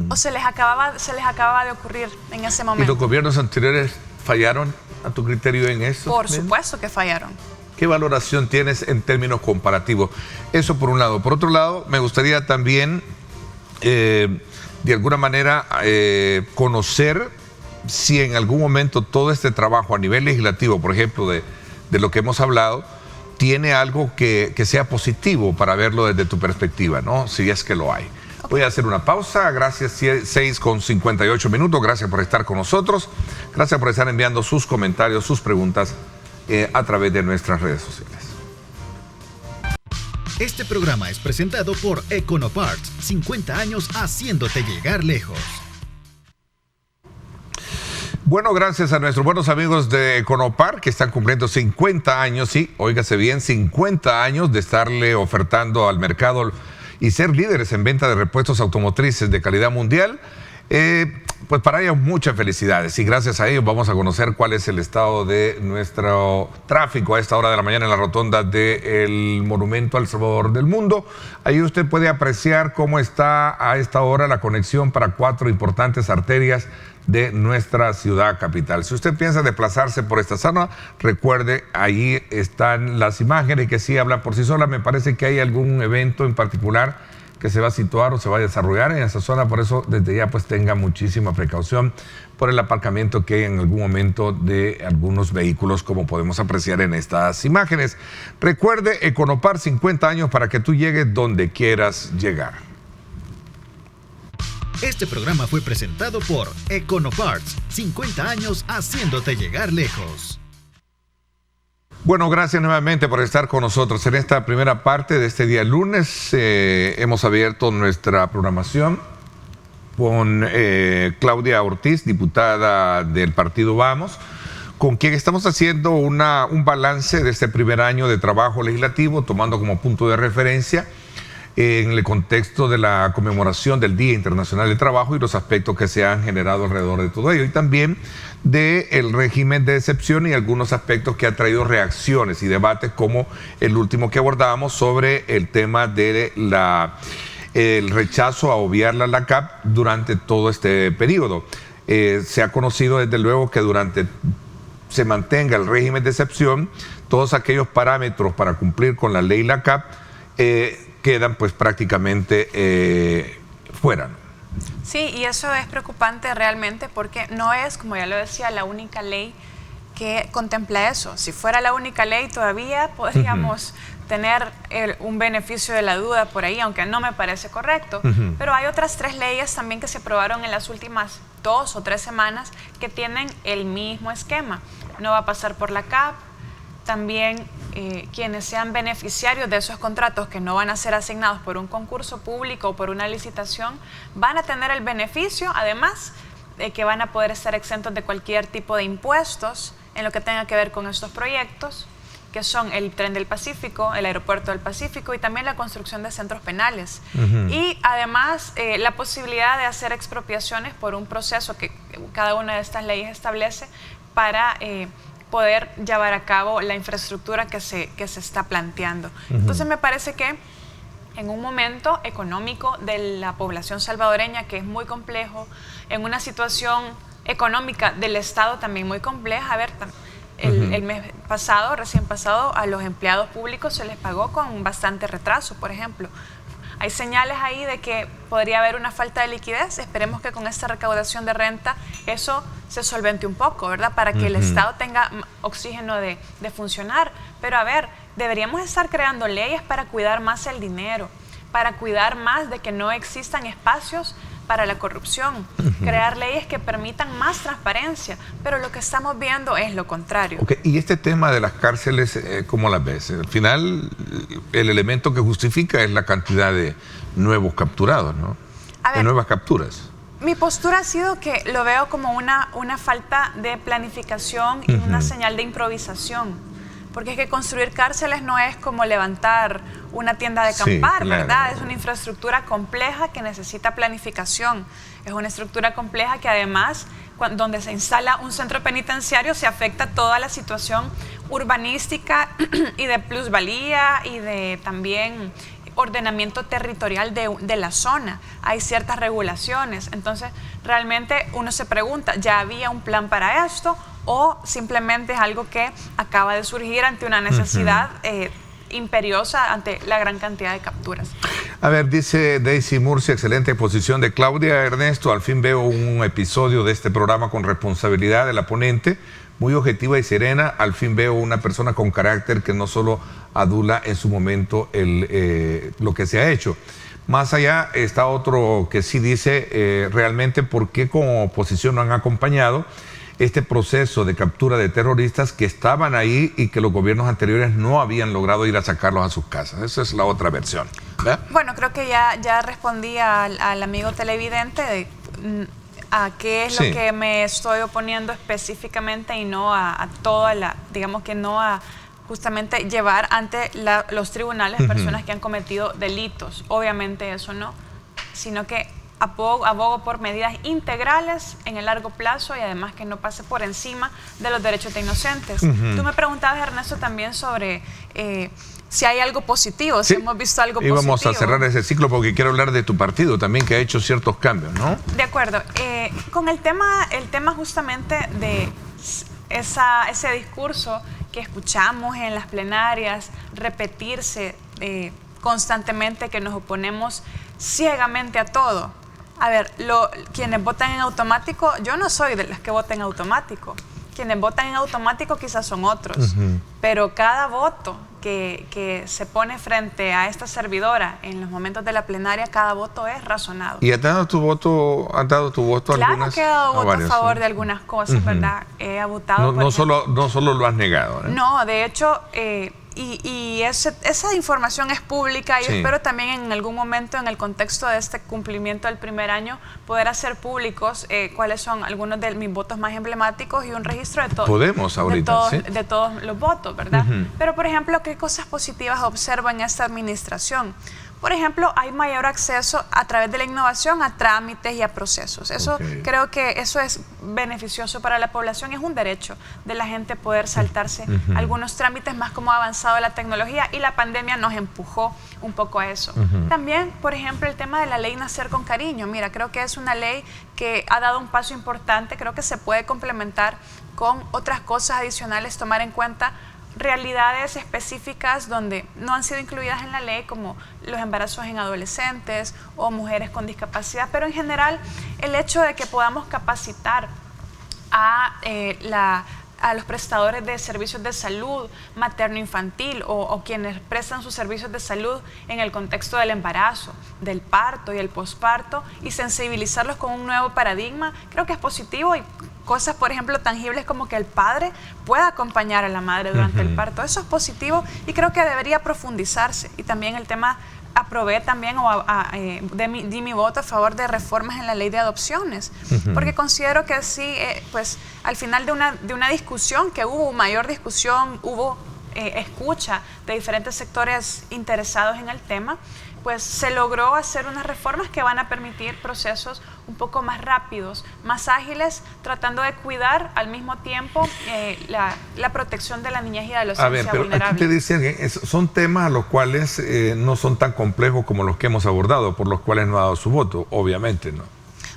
S6: ¿O se les acababa de ocurrir en ese momento?
S2: ¿Y los gobiernos anteriores fallaron, a tu criterio, en eso?
S6: Por supuesto que fallaron.
S2: ¿Qué valoración tienes en términos comparativos? Eso por un lado. Por otro lado, me gustaría también, de alguna manera, conocer si en algún momento todo este trabajo a nivel legislativo, por ejemplo, de lo que hemos hablado, tiene algo que sea positivo para verlo desde tu perspectiva, ¿no? Si es que lo hay. Voy a hacer una pausa. Gracias, 6:58. Gracias por estar con nosotros. Gracias por estar enviando sus comentarios, sus preguntas a través de nuestras redes sociales.
S7: Este programa es presentado por Econoparts, 50 años haciéndote llegar lejos.
S2: Bueno, gracias a nuestros buenos amigos de Econopar, que están cumpliendo 50 años, sí, óigase bien, 50 años de estarle ofertando al mercado y ser líderes en venta de repuestos automotrices de calidad mundial. Pues para ellos muchas felicidades, y gracias a ellos vamos a conocer cuál es el estado de nuestro tráfico a esta hora de la mañana en la rotonda del Monumento al Salvador del Mundo. Ahí usted puede apreciar cómo está a esta hora la conexión para 4 importantes arterias de nuestra ciudad capital. Si usted piensa desplazarse por esta zona, recuerde, ahí están las imágenes que sí hablan por sí solas. Me parece que hay algún evento en particular que se va a situar o se va a desarrollar en esa zona, por eso desde ya pues tenga muchísima precaución por el aparcamiento que hay en algún momento de algunos vehículos, como podemos apreciar en estas imágenes. Recuerde, Econopar, 50 años para que tú llegues donde quieras llegar.
S7: Este programa fue presentado por Econoparts, 50 años haciéndote llegar lejos.
S2: Bueno, gracias nuevamente por estar con nosotros. En esta primera parte de este día lunes hemos abierto nuestra programación con Claudia Ortiz, diputada del partido Vamos, con quien estamos haciendo un balance de este primer año de trabajo legislativo, tomando como punto de referencia en el contexto de la conmemoración del Día Internacional del Trabajo y los aspectos que se han generado alrededor de todo ello, y también del régimen de excepción y algunos aspectos que han traído reacciones y debates, como el último que abordábamos sobre el tema de el rechazo a obviar la LACAP durante todo este periodo. Se ha conocido desde luego que durante se mantenga el régimen de excepción, todos aquellos parámetros para cumplir con la ley LACAP quedan pues prácticamente fuera.
S6: Sí, y eso es preocupante realmente porque no es, como ya lo decía, la única ley que contempla eso. Si fuera la única ley todavía podríamos tener un beneficio de la duda por ahí, aunque no me parece correcto. Pero hay otras 3 leyes también que se aprobaron en las últimas 2 o 3 semanas que tienen el mismo esquema. No va a pasar por la CAP. También quienes sean beneficiarios de esos contratos que no van a ser asignados por un concurso público o por una licitación, van a tener el beneficio, además de que van a poder estar exentos de cualquier tipo de impuestos en lo que tenga que ver con estos proyectos, que son el Tren del Pacífico, el Aeropuerto del Pacífico y también la construcción de centros penales. Y además la posibilidad de hacer expropiaciones por un proceso que cada una de estas leyes establece para poder llevar a cabo la infraestructura que se está planteando. Entonces me parece que en un momento económico de la población salvadoreña que es muy complejo, en una situación económica del Estado también muy compleja, a ver, el mes pasado, recién pasado, a los empleados públicos se les pagó con bastante retraso, por ejemplo. Hay señales ahí de que podría haber una falta de liquidez. Esperemos que con esta recaudación de renta eso se solvente un poco, ¿verdad? Para que el Estado tenga oxígeno de funcionar. Pero a ver, deberíamos estar creando leyes para cuidar más el dinero, para cuidar más de que no existan espacios para la corrupción, crear leyes que permitan más transparencia, pero lo que estamos viendo es lo contrario.
S2: Okay. Y este tema de las cárceles, ¿cómo las ves? Al final, el elemento que justifica es la cantidad de nuevos capturados, ¿no? De nuevas capturas.
S6: Mi postura ha sido que lo veo como una falta de planificación y una señal de improvisación. Porque es que construir cárceles no es como levantar una tienda de acampar, sí, ¿verdad? Claro. Es una infraestructura compleja que necesita planificación. Es una estructura compleja que además, donde se instala un centro penitenciario, se afecta toda la situación urbanística y de plusvalía y de también ordenamiento territorial de la zona. Hay ciertas regulaciones. Entonces, realmente uno se pregunta, ¿ya había un plan para esto? ¿O simplemente es algo que acaba de surgir ante una necesidad imperiosa ante la gran cantidad de capturas?
S2: A ver, dice Daisy Murcia, excelente exposición de Claudia. Ernesto, al fin veo un episodio de este programa con responsabilidad de la ponente, muy objetiva y serena. Al fin veo una persona con carácter que no solo adula en su momento lo que se ha hecho. Más allá está otro que sí dice realmente por qué como oposición no han acompañado este proceso de captura de terroristas que estaban ahí y que los gobiernos anteriores no habían logrado ir a sacarlos a sus casas. Esa es la otra versión, ¿verdad?
S6: Bueno, creo que ya respondí al amigo televidente de a qué es lo que me estoy oponiendo específicamente y no a toda la, digamos que no a justamente llevar ante los tribunales personas que han cometido delitos. Obviamente eso no, sino que abogo por medidas integrales en el largo plazo y además que no pase por encima de los derechos de inocentes. Tú me preguntabas, Ernesto, también sobre si hay algo positivo, si hemos visto algo positivo.
S2: Vamos a cerrar ese ciclo porque quiero hablar de tu partido también, que ha hecho ciertos cambios, ¿no?
S6: De acuerdo. Con el tema justamente de ese discurso que escuchamos en las plenarias, repetirse constantemente que nos oponemos ciegamente a todo. A ver, quienes votan en automático, yo no soy de las que votan en automático. Quienes votan en automático quizás son otros, pero cada voto que se pone frente a esta servidora en los momentos de la plenaria, cada voto es razonado.
S2: ¿Y has dado tu voto a
S6: Claro
S2: algunas?
S6: Que he dado voto
S2: varios,
S6: a favor de algunas cosas, ¿verdad? He votado.
S2: No solo lo has negado, ¿eh?
S6: No, de hecho, y esa información es pública y
S2: Sí.
S6: espero también en algún momento en el contexto de este cumplimiento del primer año poder hacer públicos cuáles son algunos de mis votos más emblemáticos y un registro de,
S2: Podemos ahorita, ¿sí?
S6: de todos los votos, ¿verdad? Pero por ejemplo, ¿qué cosas positivas observo en esta administración? Por ejemplo, hay mayor acceso a través de la innovación a trámites y a procesos. Eso creo que eso es beneficioso para la población, es un derecho de la gente poder saltarse algunos trámites más como ha avanzado la tecnología y la pandemia nos empujó un poco a eso. También, por ejemplo, el tema de la ley Nacer con Cariño. Mira, creo que es una ley que ha dado un paso importante, creo que se puede complementar con otras cosas adicionales, tomar en cuenta realidades específicas donde no han sido incluidas en la ley, como los embarazos en adolescentes o mujeres con discapacidad, pero en general el hecho de que podamos capacitar a los prestadores de servicios de salud materno-infantil o quienes prestan sus servicios de salud en el contexto del embarazo, del parto y el posparto y sensibilizarlos con un nuevo paradigma, creo que es positivo y cosas, por ejemplo, tangibles como que el padre pueda acompañar a la madre durante el parto. Eso es positivo y creo que debería profundizarse. Y también el tema, aprobé también di mi voto a favor de reformas en la ley de adopciones, porque considero que sí, pues al final de una discusión que hubo, mayor discusión, hubo escucha de diferentes sectores interesados en el tema, pues se logró hacer unas reformas que van a permitir procesos un poco más rápidos, más ágiles, tratando de cuidar al mismo tiempo la protección de la niñez y de los
S2: A ver, pero aquí te dicen que son temas a los cuales no son tan complejos como los que hemos abordado, por los cuales no ha dado su voto, obviamente, ¿no?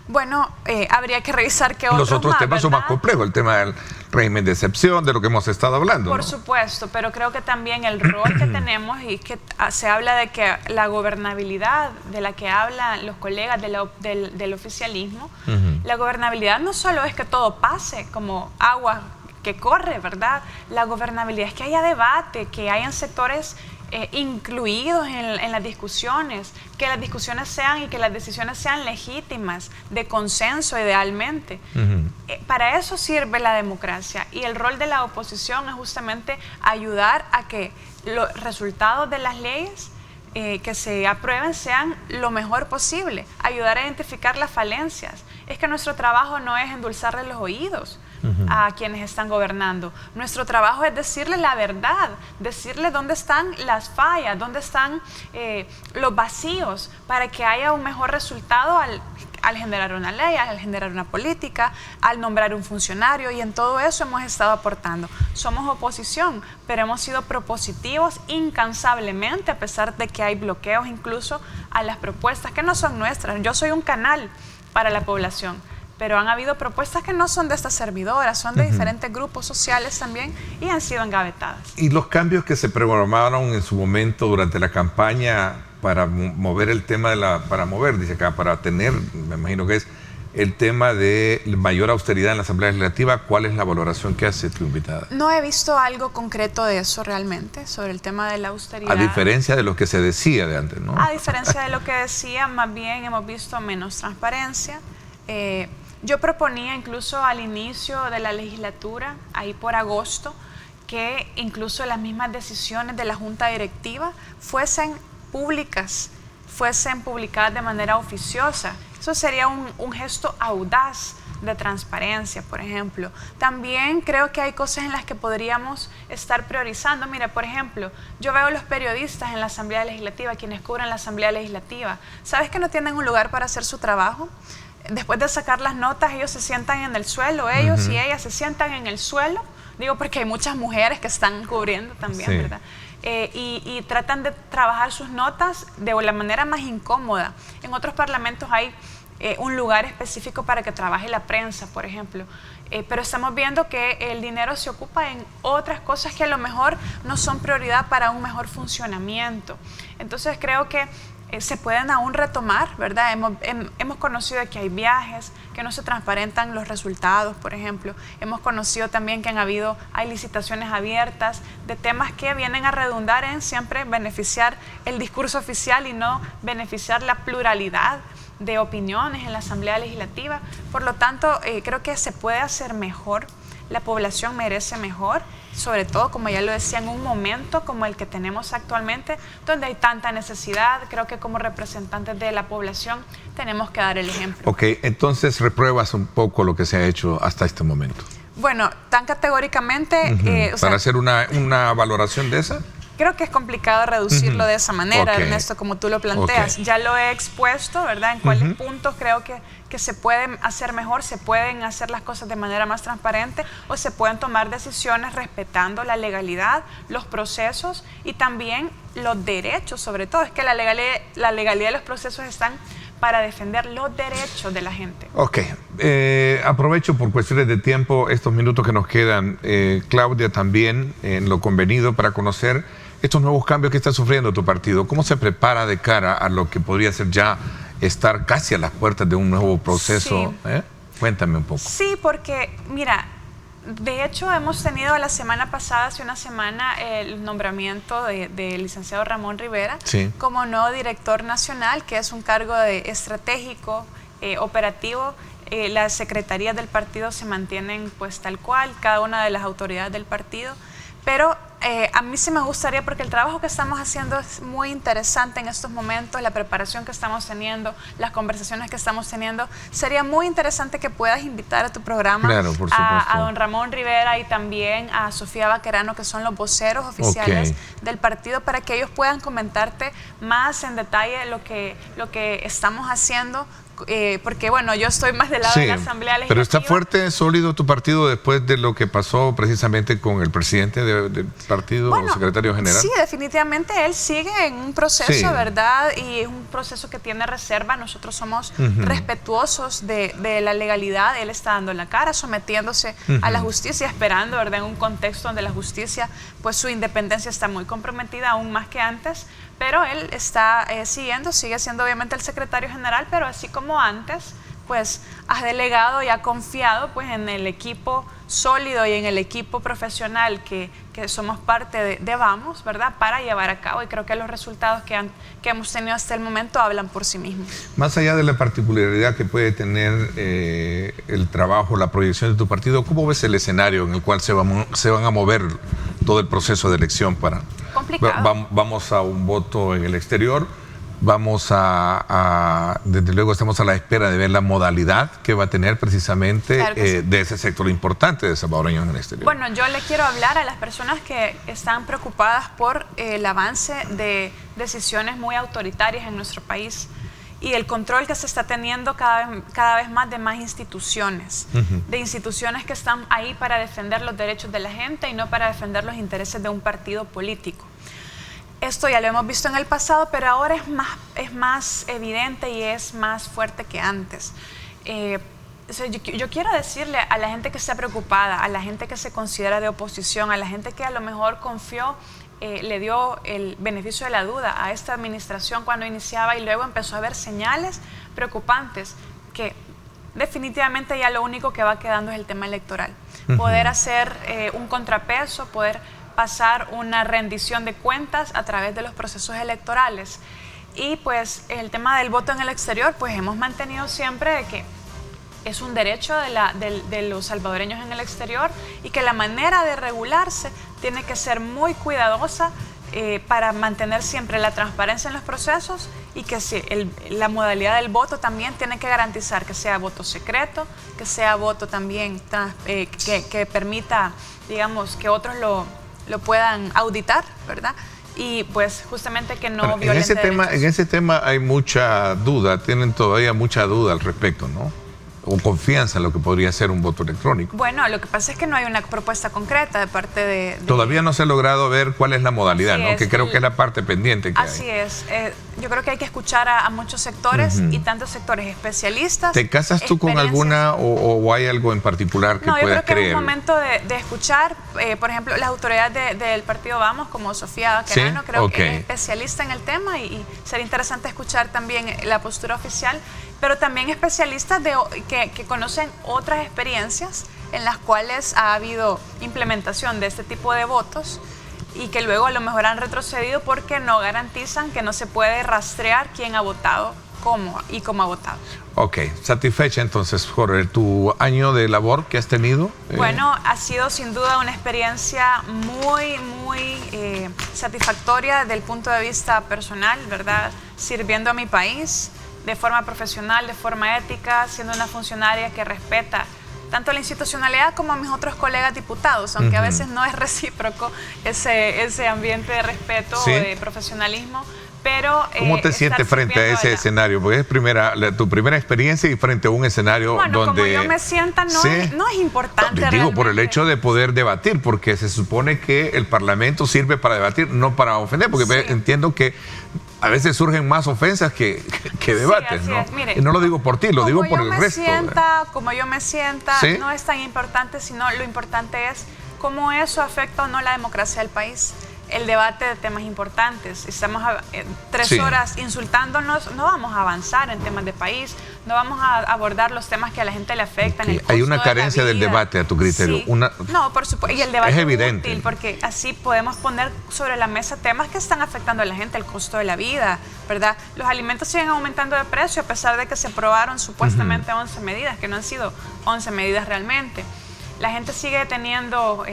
S6: Bueno, habría que revisar qué
S2: los otros temas son más
S6: ¿verdad?
S2: complejos, el tema del régimen de excepción, de lo que hemos estado hablando.
S6: Por
S2: ¿no?
S6: supuesto, pero creo que también el rol que tenemos y que se habla de que la gobernabilidad de la que hablan los colegas del oficialismo, la gobernabilidad no solo es que todo pase como agua que corre, ¿verdad? La gobernabilidad es que haya debate, que hayan sectores incluidos en las discusiones, que las discusiones sean y que las decisiones sean legítimas, de consenso idealmente. Para eso sirve la democracia y el rol de la oposición es justamente ayudar a que los resultados de las leyes que se aprueben sean lo mejor posible, ayudar a identificar las falencias. Es que nuestro trabajo no es endulzarle los oídos a quienes están gobernando. Nuestro trabajo es decirle la verdad, decirle dónde están las fallas, dónde están los vacíos, para que haya un mejor resultado al generar una ley, al generar una política, al nombrar un funcionario, y en todo eso hemos estado aportando. Somos oposición, pero hemos sido propositivos incansablemente, a pesar de que hay bloqueos incluso a las propuestas que no son nuestras. Yo soy un canal para la población, pero han habido propuestas que no son de esta servidora, son de diferentes grupos sociales también y han sido engavetadas.
S2: Y los cambios que se programaron en su momento durante la campaña para mover el tema dice acá, para tener, me imagino que es el tema de mayor austeridad en la Asamblea Legislativa, ¿cuál es la valoración que hace tu invitada?
S6: No he visto algo concreto de eso realmente, sobre el tema de la austeridad.
S2: A diferencia de lo que se decía de antes, ¿no?
S6: A diferencia de lo que decía, más bien hemos visto menos transparencia. Yo proponía incluso al inicio de la legislatura, ahí por agosto, que incluso las mismas decisiones de la Junta Directiva fuesen públicas, fuesen publicadas de manera oficiosa. Eso sería un gesto audaz de transparencia, por ejemplo. También creo que hay cosas en las que podríamos estar priorizando. Mira, por ejemplo, yo veo los periodistas en la Asamblea Legislativa, quienes cubren la Asamblea Legislativa. ¿Sabes que no tienen un lugar para hacer su trabajo? Después de sacar las notas, ellos se sientan en el suelo, ellos y ellas se sientan en el suelo, digo porque hay muchas mujeres que están cubriendo también, sí, ¿verdad? Y tratan de trabajar sus notas de la manera más incómoda. En otros parlamentos hay un lugar específico para que trabaje la prensa, por ejemplo, pero estamos viendo que el dinero se ocupa en otras cosas que a lo mejor no son prioridad para un mejor funcionamiento. Entonces creo que se pueden aún retomar, ¿verdad? Hemos conocido que hay viajes, que no se transparentan los resultados, por ejemplo. Hemos conocido también que hay licitaciones abiertas de temas que vienen a redundar en siempre beneficiar el discurso oficial y no beneficiar la pluralidad de opiniones en la Asamblea Legislativa. Por lo tanto, creo que se puede hacer mejor, la población merece mejor sobre todo, como ya lo decía, en un momento como el que tenemos actualmente, donde hay tanta necesidad. Creo que como representantes de la población tenemos que dar el ejemplo.
S2: Ok, entonces repruebas un poco lo que se ha hecho hasta este momento.
S6: Bueno, tan categóricamente...
S2: ¿Para hacer una valoración de esa?
S6: Creo que es complicado reducirlo de esa manera,
S2: Ok.
S6: Ernesto, como tú lo planteas.
S2: Ok.
S6: Ya lo he expuesto, ¿verdad? En cuáles puntos creo que se pueden hacer mejor, se pueden hacer las cosas de manera más transparente o se pueden tomar decisiones respetando la legalidad, los procesos y también los derechos, sobre todo. Es que la legalidad de los procesos están para defender los derechos de la gente.
S2: Ok, aprovecho por cuestiones de tiempo estos minutos que nos quedan, Claudia, también en lo convenido para conocer estos nuevos cambios que está sufriendo tu partido. ¿Cómo se prepara de cara a lo que podría ser ya estar casi a las puertas de un nuevo proceso?
S6: Sí.
S2: Cuéntame un poco.
S6: Sí, porque, mira, de hecho hemos tenido la semana pasada, hace una semana, el nombramiento del licenciado Ramón Rivera como nuevo director nacional, que es un cargo estratégico, operativo. Las secretarías del partido se mantienen pues tal cual, cada una de las autoridades del partido, pero a mí sí me gustaría, porque el trabajo que estamos haciendo es muy interesante en estos momentos, la preparación que estamos teniendo, las conversaciones que estamos teniendo. Sería muy interesante que puedas invitar a tu programa a don Ramón Rivera y también a Sofía Baquerano, que son los voceros oficiales del partido, para que ellos puedan comentarte más en detalle lo que estamos haciendo. Porque bueno, yo estoy más del lado de la Asamblea Legislativa.
S2: Pero está fuerte, sólido tu partido después de lo que pasó precisamente con el presidente del partido, secretario general.
S6: Sí, definitivamente él sigue en un proceso, ¿verdad? Y es un proceso que tiene reserva. Nosotros somos respetuosos de la legalidad. Él está dando la cara, sometiéndose a la justicia, esperando, ¿verdad? En un contexto donde la justicia, pues su independencia está muy comprometida, aún más que antes. Pero él está sigue siendo obviamente el secretario general, pero así como antes, pues has delegado y ha confiado pues en el equipo sólido y en el equipo profesional que somos parte de Vamos, ¿verdad? Para llevar a cabo, y creo que los resultados que hemos tenido hasta el momento hablan por sí mismos.
S2: Más allá de la particularidad que puede tener el trabajo, la proyección de tu partido, ¿cómo ves el escenario en el cual se van a mover todo el proceso de elección para...
S6: Complicado.
S2: Vamos a un voto en el exterior, desde luego estamos a la espera de ver la modalidad que va a tener precisamente de ese sector importante de salvadoreños en el exterior.
S6: Bueno, yo le quiero hablar a las personas que están preocupadas por el avance de decisiones muy autoritarias en nuestro país y el control que se está teniendo cada vez más de más instituciones, de instituciones que están ahí para defender los derechos de la gente y no para defender los intereses de un partido político. Esto ya lo hemos visto en el pasado, pero ahora es más evidente y es más fuerte que antes. Yo quiero decirle a la gente que está preocupada, a la gente que se considera de oposición, a la gente que a lo mejor confió, le dio el beneficio de la duda a esta administración cuando iniciaba y luego empezó a haber señales preocupantes, que definitivamente ya lo único que va quedando es el tema electoral. Poder hacer un contrapeso, poder pasar una rendición de cuentas a través de los procesos electorales. Y pues el tema del voto en el exterior, pues hemos mantenido siempre de que es un derecho de los salvadoreños en el exterior y que la manera de regularse tiene que ser muy cuidadosa para mantener siempre la transparencia en los procesos, y que la modalidad del voto también tiene que garantizar que sea voto secreto, que sea voto también que permita, digamos, que otros lo puedan auditar, ¿verdad? Y pues justamente que no violente derechos.
S2: En ese tema hay mucha duda, tienen todavía mucha duda al respecto, ¿no? O confianza en lo que podría ser un voto electrónico.
S6: Bueno, lo que pasa es que no hay una propuesta concreta de parte de...
S2: Todavía no se ha logrado ver cuál es la modalidad, ¿no? Que creo que es la parte pendiente que hay.
S6: Así es. Yo creo que hay que escuchar a muchos sectores y tantos sectores especialistas.
S2: ¿Te casas tú con alguna o hay algo en particular que puedas creer?
S6: No, yo creo que es un momento de escuchar, por ejemplo, las autoridades del partido Vamos, como Sofía Baquerano, creo que es especialista en el tema, y sería interesante escuchar también la postura oficial, pero también especialistas que conocen otras experiencias en las cuales ha habido implementación de este tipo de votos y que luego a lo mejor han retrocedido porque no garantizan, que no se puede rastrear quién ha votado cómo ha votado.
S2: Ok, satisfecha entonces por tu año de labor que has tenido.
S6: Bueno, ha sido sin duda una experiencia muy satisfactoria desde el punto de vista personal, ¿verdad? Sirviendo a mi país de forma profesional, de forma ética, siendo una funcionaria que respeta tanto la institucionalidad como a mis otros colegas diputados, aunque a veces no es recíproco ese ambiente de respeto,
S2: ¿sí?,
S6: de profesionalismo. Pero,
S2: ¿cómo te sientes frente a ese escenario? Porque es tu primera experiencia y frente a un escenario donde...
S6: como yo me sienta, no es importante.
S2: Digo,
S6: realmente.
S2: por el hecho de poder debatir, porque se supone que el Parlamento sirve para debatir, no para ofender, porque
S6: Sí.
S2: entiendo que a veces surgen más ofensas que debates, ¿no?
S6: Mire,
S2: y no lo digo por ti, lo digo por el resto.
S6: Como yo me sienta,
S2: ¿sí?,
S6: no es tan importante, sino lo importante es cómo eso afecta o no la democracia del país. El debate de temas importantes. Estamos 3
S2: sí,
S6: horas insultándonos, no vamos a avanzar en temas de país, no vamos a abordar los temas que a la gente le afectan.
S2: Okay. Hay una carencia del debate a tu criterio.
S6: Sí. No, por supuesto. Y el debate
S2: es evidente,
S6: útil, porque así podemos poner sobre la mesa temas que están afectando a la gente, el costo de la vida, ¿verdad? Los alimentos siguen aumentando de precio a pesar de que se aprobaron supuestamente 11 medidas, que no han sido 11 medidas realmente. La gente sigue teniendo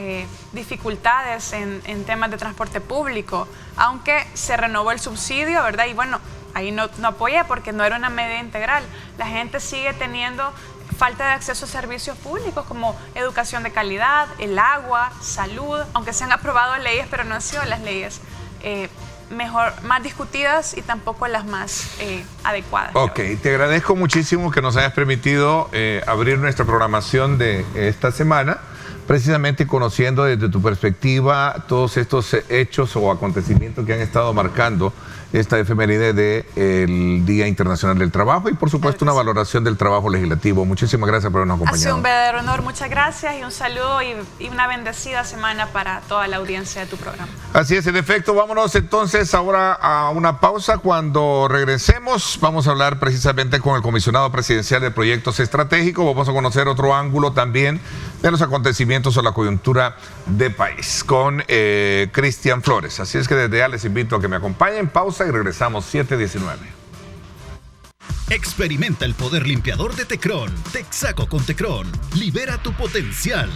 S6: dificultades en temas de transporte público, aunque se renovó el subsidio, ¿verdad? Y bueno, ahí no apoyé porque no era una medida integral. La gente sigue teniendo falta de acceso a servicios públicos como educación de calidad, el agua, salud, aunque se han aprobado leyes, pero no han sido las leyes más discutidas y tampoco las más adecuadas.
S2: Ok, te agradezco muchísimo que nos hayas permitido abrir nuestra programación de esta semana, precisamente conociendo desde tu perspectiva todos estos hechos o acontecimientos que han estado marcando esta efeméride del Día Internacional del Trabajo y por supuesto una valoración del trabajo legislativo. Muchísimas gracias por habernos acompañado.
S6: Ha sido un verdadero honor, muchas gracias y un saludo y una bendecida semana para toda la audiencia de tu programa.
S2: Así es, en efecto, vámonos entonces ahora a una pausa. Cuando regresemos vamos a hablar precisamente con el comisionado presidencial de proyectos estratégicos, vamos a conocer otro ángulo también de los acontecimientos o la coyuntura de país con Cristian Flores. Así es que desde ya les invito a que me acompañen. Pausa y regresamos 7:19.
S7: Experimenta el poder limpiador de Tecron. Texaco con Tecron. Libera tu potencial.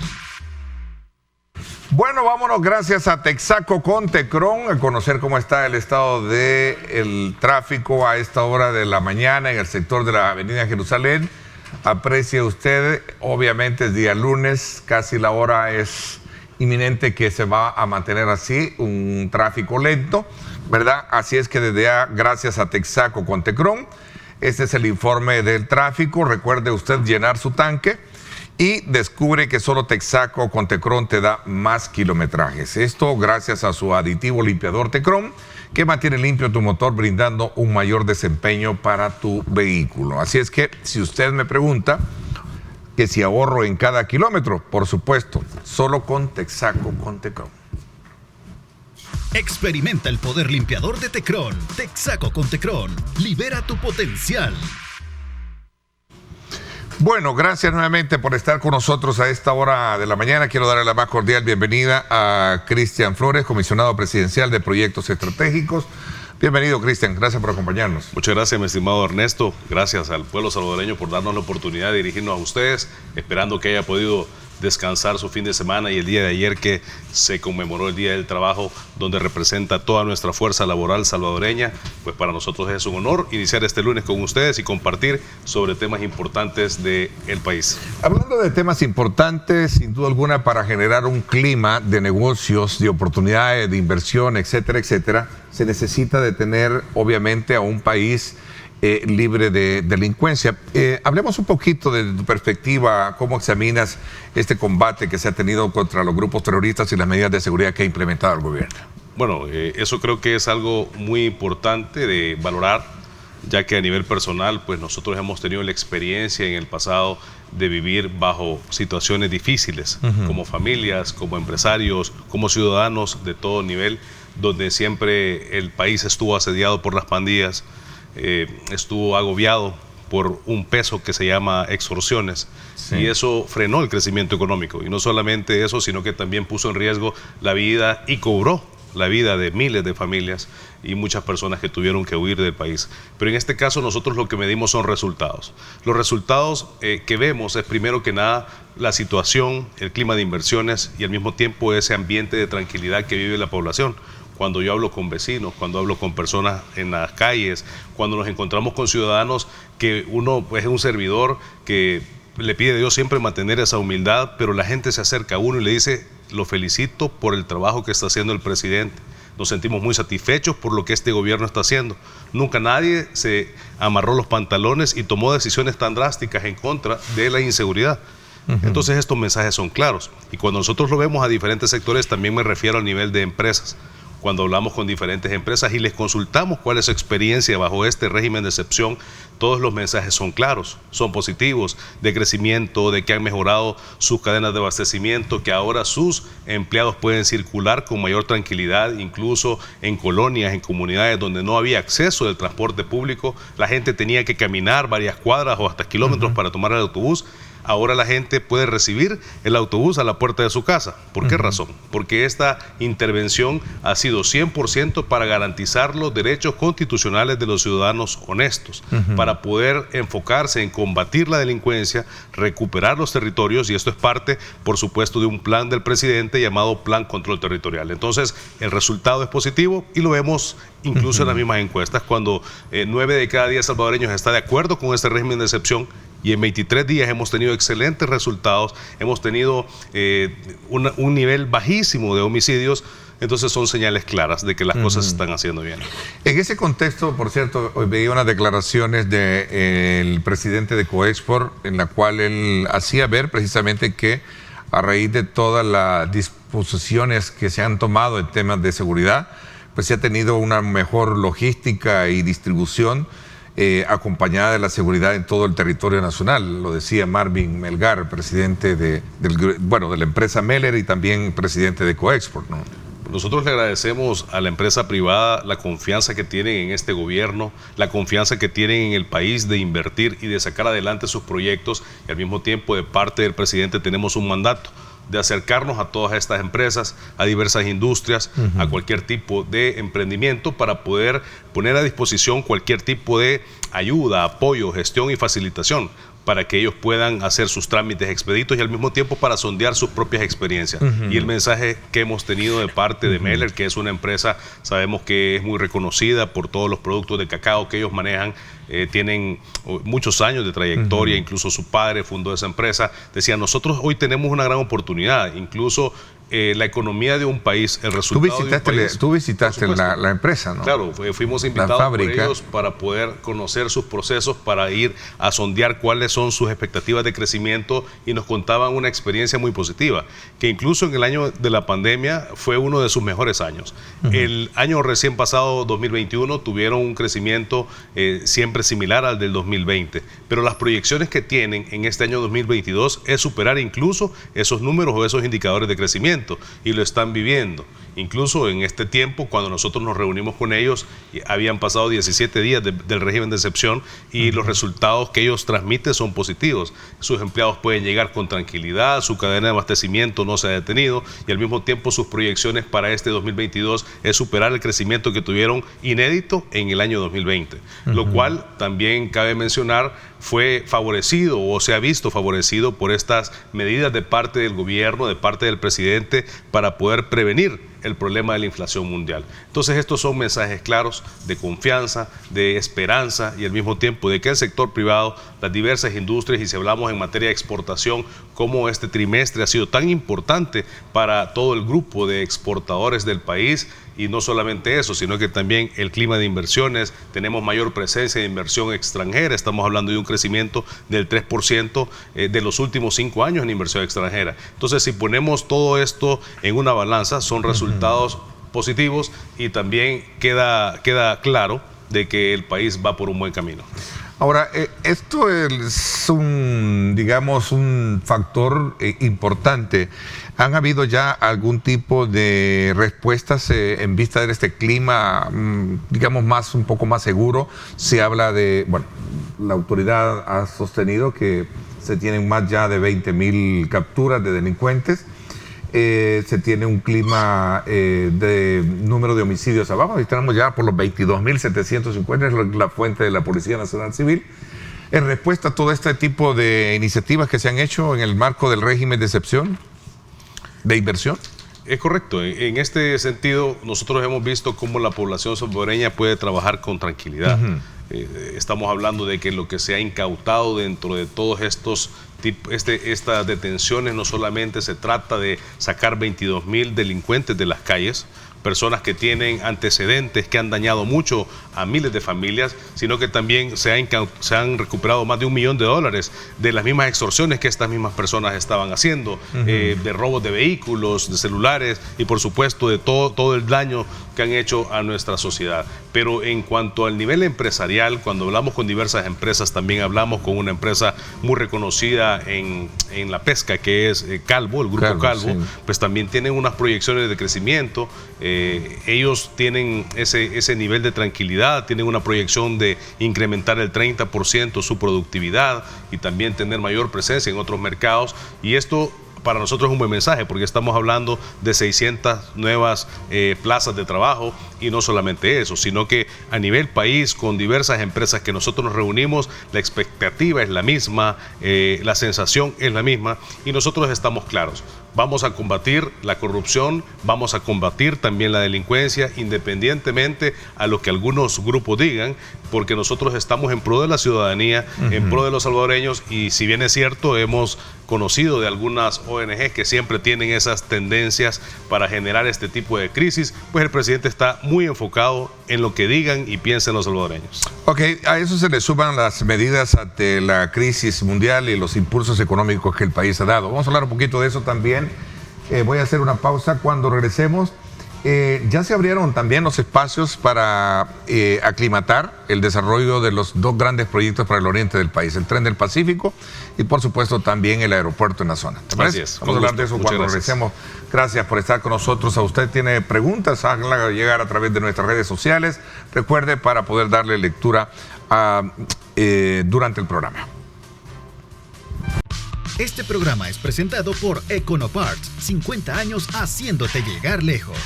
S2: Bueno, vámonos gracias a Texaco con Tecron a conocer cómo está el estado del tráfico a esta hora de la mañana en el sector de la Avenida Jerusalén. Aprecie usted, obviamente es día lunes, casi la hora es inminente que se va a mantener así, un tráfico lento, ¿verdad? Así es que desde ya, gracias a Texaco con Tecron, este es el informe del tráfico. Recuerde usted llenar su tanque y descubre que solo Texaco con Tecron te da más kilometrajes. Esto gracias a su aditivo limpiador Tecron, que mantiene limpio tu motor brindando un mayor desempeño para tu vehículo. Así es que si usted me pregunta que si ahorro en cada kilómetro, por supuesto, solo con Texaco con Tecron.
S7: Experimenta el poder limpiador de Tecron. Texaco con Tecron. Libera tu potencial.
S2: Bueno, gracias nuevamente por estar con nosotros a esta hora de la mañana. Quiero darle la más cordial bienvenida a Cristian Flores, comisionado presidencial de proyectos estratégicos. Bienvenido, Cristian. Gracias por acompañarnos.
S8: Muchas gracias, mi estimado Ernesto. Gracias al pueblo salvadoreño por darnos la oportunidad de dirigirnos a ustedes, esperando que haya podido descansar su fin de semana y el día de ayer que se conmemoró el Día del Trabajo, donde representa toda nuestra fuerza laboral salvadoreña. Pues para nosotros es un honor iniciar este lunes con ustedes y compartir sobre temas importantes del país.
S2: Hablando de temas importantes, sin duda alguna, para generar un clima de negocios, de oportunidades, de inversión, etcétera, etcétera, se necesita de tener, obviamente, a un país libre de delincuencia. Hablemos un poquito de tu perspectiva, cómo examinas este combate que se ha tenido contra los grupos terroristas y las medidas de seguridad que ha implementado el gobierno.
S8: Bueno, eso creo que es algo muy importante de valorar, ya que a nivel personal, pues nosotros hemos tenido la experiencia en el pasado de vivir bajo situaciones difíciles, como familias, como empresarios, como ciudadanos de todo nivel, donde siempre el país estuvo asediado por las pandillas, estuvo agobiado por un peso que se llama extorsiones, sí, y eso frenó el crecimiento económico. Y no solamente eso, sino que también puso en riesgo la vida y cobró la vida de miles de familias y muchas personas que tuvieron que huir del país. Pero en este caso nosotros lo que medimos son resultados. Los resultados que vemos es primero que nada la situación, el clima de inversiones y al mismo tiempo ese ambiente de tranquilidad que vive la población. Cuando yo hablo con vecinos, cuando hablo con personas en las calles, cuando nos encontramos con ciudadanos que uno pues, es un servidor que le pide a Dios siempre mantener esa humildad, pero la gente se acerca a uno y le dice, lo felicito por el trabajo que está haciendo el presidente. Nos sentimos muy satisfechos por lo que este gobierno está haciendo. Nunca nadie se amarró los pantalones y tomó decisiones tan drásticas en contra de la inseguridad. Entonces estos mensajes son claros. Y cuando nosotros lo vemos a diferentes sectores, también me refiero al nivel de empresas. Cuando hablamos con diferentes empresas y les consultamos cuál es su experiencia bajo este régimen de excepción, todos los mensajes son claros, son positivos, de crecimiento, de que han mejorado sus cadenas de abastecimiento, que ahora sus empleados pueden circular con mayor tranquilidad, incluso en colonias, en comunidades donde no había acceso del transporte público, la gente tenía que caminar varias cuadras o hasta kilómetros para tomar el autobús. Ahora la gente puede recibir el autobús a la puerta de su casa. ¿Por qué razón? Porque esta intervención ha sido 100% para garantizar los derechos constitucionales de los ciudadanos honestos, para poder enfocarse en combatir la delincuencia, recuperar los territorios, y esto es parte, por supuesto, de un plan del presidente llamado Plan Control Territorial. Entonces, el resultado es positivo y lo vemos incluso en las mismas encuestas, cuando 9 de cada 10 salvadoreños está de acuerdo con este régimen de excepción. Y en 23 días hemos tenido excelentes resultados, hemos tenido un nivel bajísimo de homicidios, entonces son señales claras de que las cosas se están haciendo bien.
S2: En ese contexto, por cierto, hoy veía unas declaraciones del presidente de Coexport, en la cual él hacía ver precisamente que a raíz de todas las disposiciones que se han tomado en temas de seguridad, pues se ha tenido una mejor logística y distribución acompañada de la seguridad en todo el territorio nacional. Lo decía Marvin Melgar, presidente de la empresa Meller y también presidente de Coexport, ¿no?
S8: Nosotros le agradecemos a la empresa privada la confianza que tienen en este gobierno, la confianza que tienen en el país de invertir y de sacar adelante sus proyectos, y al mismo tiempo de parte del presidente tenemos un mandato de acercarnos a todas estas empresas, a diversas industrias, a cualquier tipo de emprendimiento, para poder poner a disposición cualquier tipo de ayuda, apoyo, gestión y facilitación, para que ellos puedan hacer sus trámites expeditos y al mismo tiempo para sondear sus propias experiencias. Y el mensaje que hemos tenido de parte de Meller, que es una empresa, sabemos que es muy reconocida por todos los productos de cacao que ellos manejan, tienen muchos años de trayectoria, incluso su padre fundó esa empresa, decía, nosotros hoy tenemos una gran oportunidad, incluso la economía de un país, el resultado de un país.
S2: Tú visitaste la empresa, ¿no?
S8: Claro, fuimos invitados por ellos para poder conocer sus procesos, para ir a sondear cuáles son sus expectativas de crecimiento, y nos contaban una experiencia muy positiva, que incluso en el año de la pandemia fue uno de sus mejores años. El año recién pasado, 2021, tuvieron un crecimiento siempre similar al del 2020, pero las proyecciones que tienen en este año 2022 es superar incluso esos números o esos indicadores de crecimiento, y lo están viviendo. Incluso en este tiempo, cuando nosotros nos reunimos con ellos, habían pasado 17 días del régimen de excepción, y los resultados que ellos transmiten son positivos. Sus empleados pueden llegar con tranquilidad, su cadena de abastecimiento no se ha detenido, y al mismo tiempo sus proyecciones para este 2022 es superar el crecimiento que tuvieron inédito en el año 2020, lo cual también cabe mencionar fue favorecido o se ha visto favorecido por estas medidas de parte del gobierno, de parte del presidente, para poder prevenir el problema de la inflación mundial. Entonces estos son mensajes claros de confianza, de esperanza, y al mismo tiempo de que el sector privado, las diversas industrias, y si hablamos en materia de exportación, como este trimestre ha sido tan importante para todo el grupo de exportadores del país, y no solamente eso, sino que también el clima de inversiones, tenemos mayor presencia de inversión extranjera, estamos hablando de un crecimiento del 3% de los últimos 5 años en inversión extranjera. Entonces, si ponemos todo esto en una balanza, son resultados positivos, y también queda claro de que el país va por un buen camino.
S2: Ahora, esto es un factor importante. ¿Han habido ya algún tipo de respuestas en vista de este clima, un poco más seguro? Se habla de, la autoridad ha sostenido que se tienen más ya de 20,000 capturas de delincuentes. se tiene un clima de número de homicidios abajo. Estamos ya por los 22.750, es la fuente de la Policía Nacional Civil. En respuesta a todo este tipo de iniciativas que se han hecho en el marco del régimen de excepción de inversión.
S8: Es correcto. En este sentido, nosotros hemos visto cómo la población salvadoreña puede trabajar con tranquilidad. Estamos hablando de que lo que se ha incautado dentro de todos estos estas detenciones, no solamente se trata de sacar 22.000 delincuentes de las calles, personas que tienen antecedentes, que han dañado mucho a miles de familias, sino que también se han recuperado más de $1 millón de las mismas extorsiones que estas mismas personas estaban haciendo, de robos de vehículos, de celulares y por supuesto de todo el daño que han hecho a nuestra sociedad. Pero en cuanto al nivel empresarial, cuando hablamos con diversas empresas, también hablamos con una empresa muy reconocida en la pesca, que es Calvo, el Grupo Calvo, sí. Pues también tienen unas proyecciones de crecimiento. Ellos tienen ese nivel de tranquilidad, tienen una proyección de incrementar el 30% su productividad y también tener mayor presencia en otros mercados, y esto para nosotros es un buen mensaje porque estamos hablando de 600 nuevas plazas de trabajo, y no solamente eso, sino que a nivel país, con diversas empresas que nosotros nos reunimos, la expectativa es la misma, la sensación es la misma, y nosotros estamos claros. Vamos a combatir la corrupción, vamos a combatir también la delincuencia, independientemente a lo que algunos grupos digan, porque nosotros estamos en pro de la ciudadanía, en pro de los salvadoreños, y si bien es cierto, hemos conocido de algunas ONG que siempre tienen esas tendencias para generar este tipo de crisis, pues el presidente está muy enfocado en lo que digan y piensen los salvadoreños.
S2: Ok, a eso se le suman las medidas ante la crisis mundial y los impulsos económicos que el país ha dado. Vamos a hablar un poquito de eso también. Voy a hacer una pausa. Cuando regresemos, ya se abrieron también los espacios para aclimatar el desarrollo de los dos grandes proyectos para el oriente del país, el Tren del Pacífico y por supuesto también el aeropuerto en la zona. ¿Te parece?
S8: Así es.
S2: Vamos a hablar de eso cuando regresemos. Gracias por estar con nosotros. A usted tiene preguntas, háganla llegar a través de nuestras redes sociales. Recuerde, para poder darle lectura durante el programa.
S7: Este programa es presentado por Econoparts, 50 años haciéndote llegar lejos.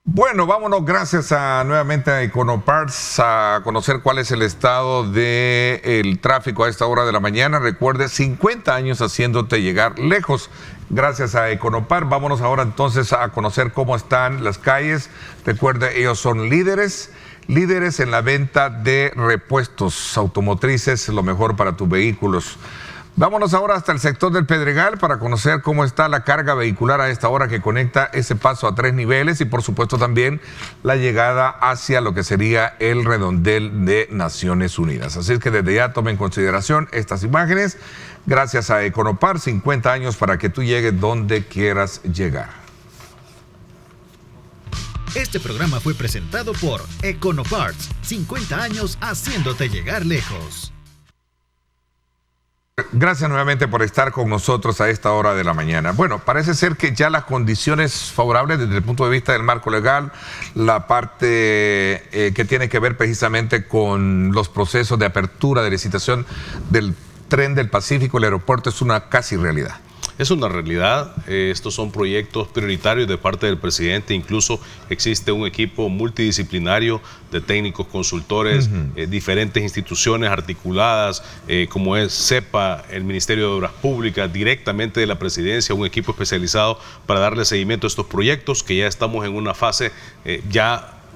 S2: Bueno, vámonos, gracias nuevamente a Econoparts, a conocer cuál es el estado del tráfico a esta hora de la mañana. Recuerde, 50 años haciéndote llegar lejos. Gracias a Econoparts. Vámonos ahora entonces a conocer cómo están las calles. Recuerde, ellos son líderes en la venta de repuestos automotrices, lo mejor para tus vehículos. Vámonos ahora hasta el sector del Pedregal para conocer cómo está la carga vehicular a esta hora, que conecta ese paso a 3 niveles y por supuesto también la llegada hacia lo que sería el redondel de Naciones Unidas. Así es que desde ya tome en consideración estas imágenes. Gracias a Econoparts, 50 años para que tú llegues donde quieras llegar.
S7: Este programa fue presentado por Econoparts, 50 años haciéndote llegar lejos.
S2: Gracias nuevamente por estar con nosotros a esta hora de la mañana. Bueno, parece ser que ya las condiciones favorables desde el punto de vista del marco legal, la parte que tiene que ver precisamente con los procesos de apertura de licitación del Tren del Pacífico, el aeropuerto, es una casi realidad.
S8: Es una realidad, estos son proyectos prioritarios de parte del presidente, incluso existe un equipo multidisciplinario de técnicos, consultores, diferentes instituciones articuladas, como es CEPA, el Ministerio de Obras Públicas, directamente de la presidencia, un equipo especializado para darle seguimiento a estos proyectos que ya estamos en una fase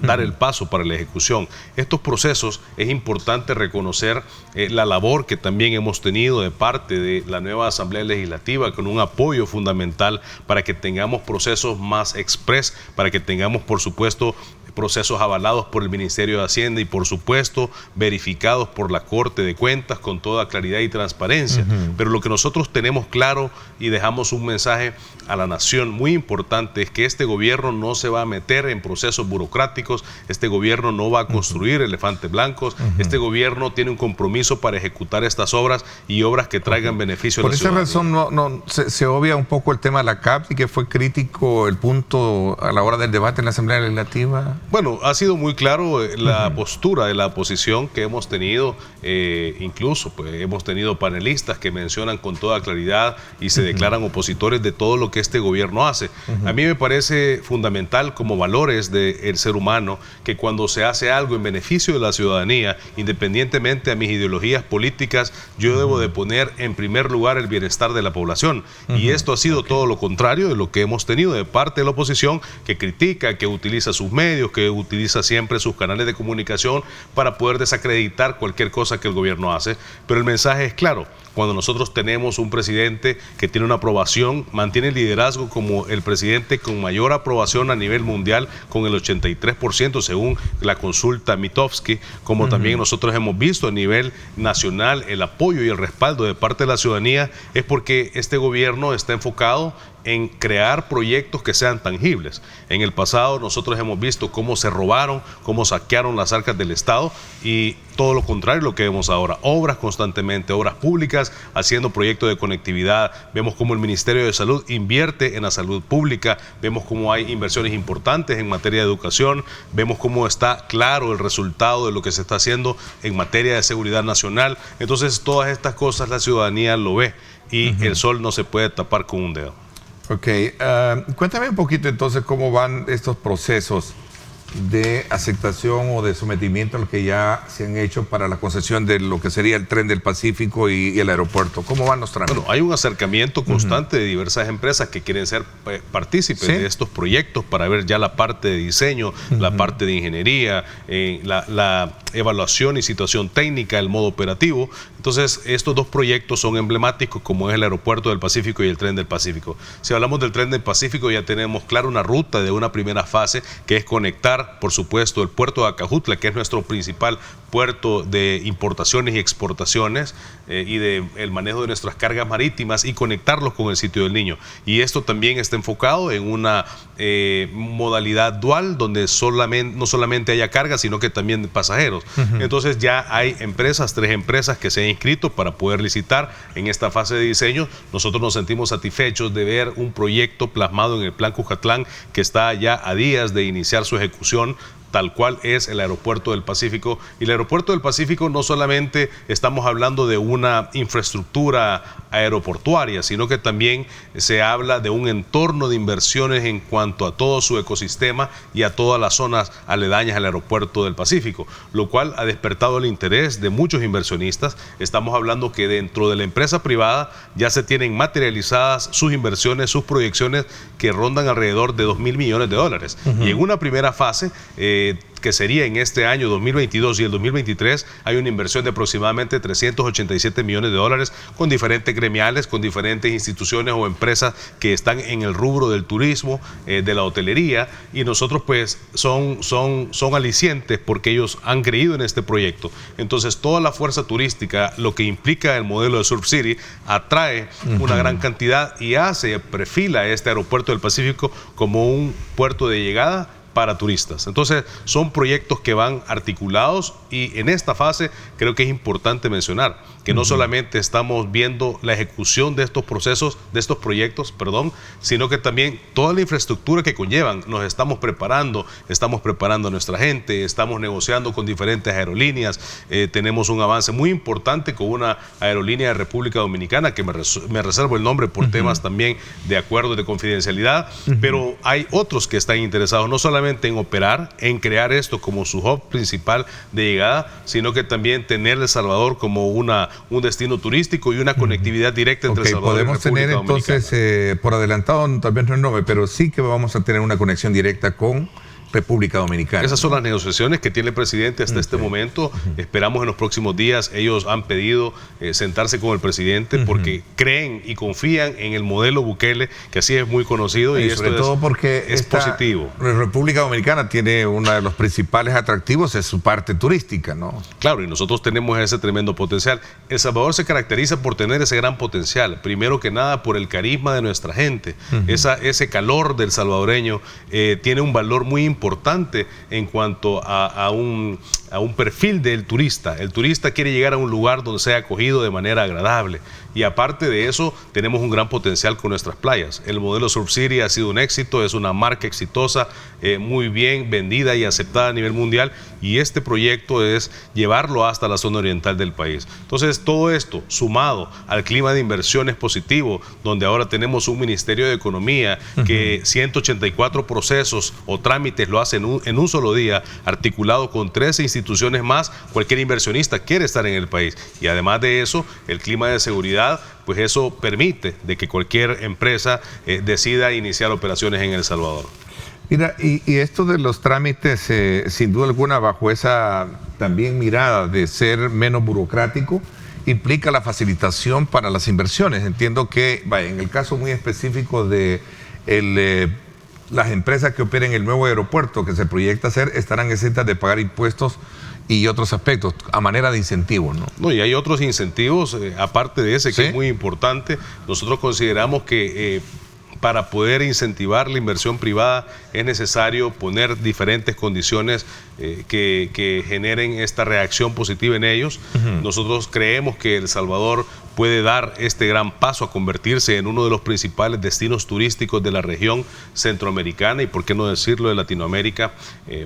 S8: dar el paso para la ejecución. Estos procesos es importante reconocer la labor que también hemos tenido de parte de la nueva Asamblea Legislativa con un apoyo fundamental para que tengamos procesos más express, para que tengamos por supuesto procesos avalados por el Ministerio de Hacienda y por supuesto verificados por la Corte de Cuentas con toda claridad y transparencia. Pero lo que nosotros tenemos claro y dejamos un mensaje a la nación muy importante es que este gobierno no se va a meter en procesos burocráticos, este gobierno no va a construir elefantes blancos, este gobierno tiene un compromiso para ejecutar estas obras y obras que traigan beneficio a la ciudadanía.
S2: Por esa razón se obvia un poco el tema de la CAP y que fue crítico el punto a la hora del debate en la Asamblea Legislativa.
S8: Bueno, ha sido muy claro la postura de la oposición que hemos tenido, incluso pues, hemos tenido panelistas que mencionan con toda claridad y se declaran opositores de todo lo que este gobierno hace. A mí me parece fundamental como valores del ser humano que cuando se hace algo en beneficio de la ciudadanía, independientemente a mis ideologías políticas, yo debo de poner en primer lugar el bienestar de la población. Y esto ha sido todo lo contrario de lo que hemos tenido de parte de la oposición, que critica, que utiliza sus medios, que utiliza siempre sus canales de comunicación para poder desacreditar cualquier cosa que el gobierno hace. Pero el mensaje es claro: cuando nosotros tenemos un presidente que tiene una aprobación, mantiene el liderazgo como el presidente con mayor aprobación a nivel mundial, con el 83% según la consulta Mitofsky, como también nosotros hemos visto a nivel nacional el apoyo y el respaldo de parte de la ciudadanía, es porque este gobierno está enfocado en crear proyectos que sean tangibles. En el pasado nosotros hemos visto cómo se robaron, cómo saquearon las arcas del Estado, y todo lo contrario lo que vemos ahora: obras constantemente, obras públicas, haciendo proyectos de conectividad. Vemos cómo el Ministerio de Salud invierte en la salud pública, vemos cómo hay inversiones importantes en materia de educación, vemos cómo está claro el resultado de lo que se está haciendo en materia de seguridad nacional. Entonces todas estas cosas la ciudadanía lo ve, y el sol no se puede tapar con un dedo.
S2: Ok, cuéntame un poquito entonces cómo van estos procesos de aceptación o de sometimiento a lo que ya se han hecho para la concesión de lo que sería el Tren del Pacífico y el aeropuerto. ¿Cómo van los trámites?
S8: Bueno, hay un acercamiento constante de diversas empresas que quieren ser partícipes de estos proyectos para ver ya la parte de diseño, la parte de ingeniería, la evaluación y situación técnica, el modo operativo. Entonces, estos dos proyectos son emblemáticos, como es el Aeropuerto del Pacífico y el Tren del Pacífico. Si hablamos del Tren del Pacífico, ya tenemos claro una ruta de una primera fase, que es conectar, por supuesto, el puerto de Acajutla, que es nuestro principal puerto de importaciones y exportaciones y de el manejo de nuestras cargas marítimas, y conectarlos con el Sitio del Niño. Y esto también está enfocado en una modalidad dual, donde no solamente haya carga, sino que también pasajeros. Entonces ya hay empresas, 3 empresas que se han inscrito para poder licitar en esta fase de diseño. Nosotros nos sentimos satisfechos de ver un proyecto plasmado en el Plan Cucatlán, que está ya a días de iniciar su ejecución, tal cual es el Aeropuerto del Pacífico. Y el Aeropuerto del Pacífico no solamente estamos hablando de una infraestructura aeroportuaria, sino que también se habla de un entorno de inversiones en cuanto a todo su ecosistema y a todas las zonas aledañas al Aeropuerto del Pacífico, lo cual ha despertado el interés de muchos inversionistas. Estamos hablando que dentro de la empresa privada ya se tienen materializadas sus inversiones, sus proyecciones, que rondan alrededor de $2.000 millones. Y en una primera fase, que sería en este año 2022 y el 2023, hay una inversión de aproximadamente $387 millones con diferentes gremiales, con diferentes instituciones o empresas que están en el rubro del turismo, de la hotelería, y nosotros pues son alicientes porque ellos han creído en este proyecto. Entonces toda la fuerza turística, lo que implica el modelo de Surf City, atrae una gran cantidad y perfila este Aeropuerto del Pacífico como un puerto de llegada para turistas. Entonces son proyectos que van articulados, y en esta fase creo que es importante mencionar que no solamente estamos viendo la ejecución de estos proyectos, sino que también toda la infraestructura que conllevan. Nos estamos preparando a nuestra gente, estamos negociando con diferentes aerolíneas, tenemos un avance muy importante con una aerolínea de República Dominicana, que me reservo el nombre por temas también de acuerdos de confidencialidad, pero hay otros que están interesados no solamente en operar, en crear esto como su hub principal de llegada, sino que también tener El Salvador como un destino turístico y una conectividad directa entre El Salvador y República Dominicana.
S2: Podemos tener entonces, por adelantado, también no es nombre, pero sí que vamos a tener una conexión directa con República Dominicana.
S8: Esas son las negociaciones que tiene el presidente hasta este momento. Esperamos en los próximos días. Ellos han pedido sentarse con el presidente porque creen y confían en el modelo Bukele, que así es muy conocido, y
S2: sobre todo porque
S8: es positivo.
S2: República Dominicana tiene uno de los principales atractivos, es su parte turística, ¿no?
S8: Claro, y nosotros tenemos ese tremendo potencial. El Salvador se caracteriza por tener ese gran potencial, primero que nada por el carisma de nuestra gente. Ese calor del salvadoreño tiene un valor muy importante importante en cuanto a un perfil del turista. El turista quiere llegar a un lugar donde sea acogido de manera agradable. Y aparte de eso, tenemos un gran potencial con nuestras playas. El modelo Surf City ha sido un éxito, es una marca exitosa, muy bien vendida y aceptada a nivel mundial. Y este proyecto es llevarlo hasta la zona oriental del país. Entonces, todo esto sumado al clima de inversiones positivo, donde ahora tenemos un Ministerio de Economía que 184 procesos o trámites lo hacen en un solo día, articulado con 13 instituciones más, cualquier inversionista quiere estar en el país. Y además de eso, el clima de seguridad, pues eso permite de que cualquier empresa decida iniciar operaciones en El Salvador.
S2: Mira, y esto de los trámites, sin duda alguna, bajo esa también mirada de ser menos burocrático, implica la facilitación para las inversiones. Entiendo que, en el caso muy específico de las empresas que operen el nuevo aeropuerto que se proyecta hacer, estarán exentas de pagar impuestos y otros aspectos, a manera de incentivos, ¿no?
S8: No, y hay otros incentivos, aparte de ese, que
S2: ¿sí?
S8: es muy importante. Nosotros consideramos que para poder incentivar la inversión privada es necesario poner diferentes condiciones que generen esta reacción positiva en ellos. Nosotros creemos que El Salvador puede dar este gran paso a convertirse en uno de los principales destinos turísticos de la región centroamericana y, por qué no decirlo, de Latinoamérica.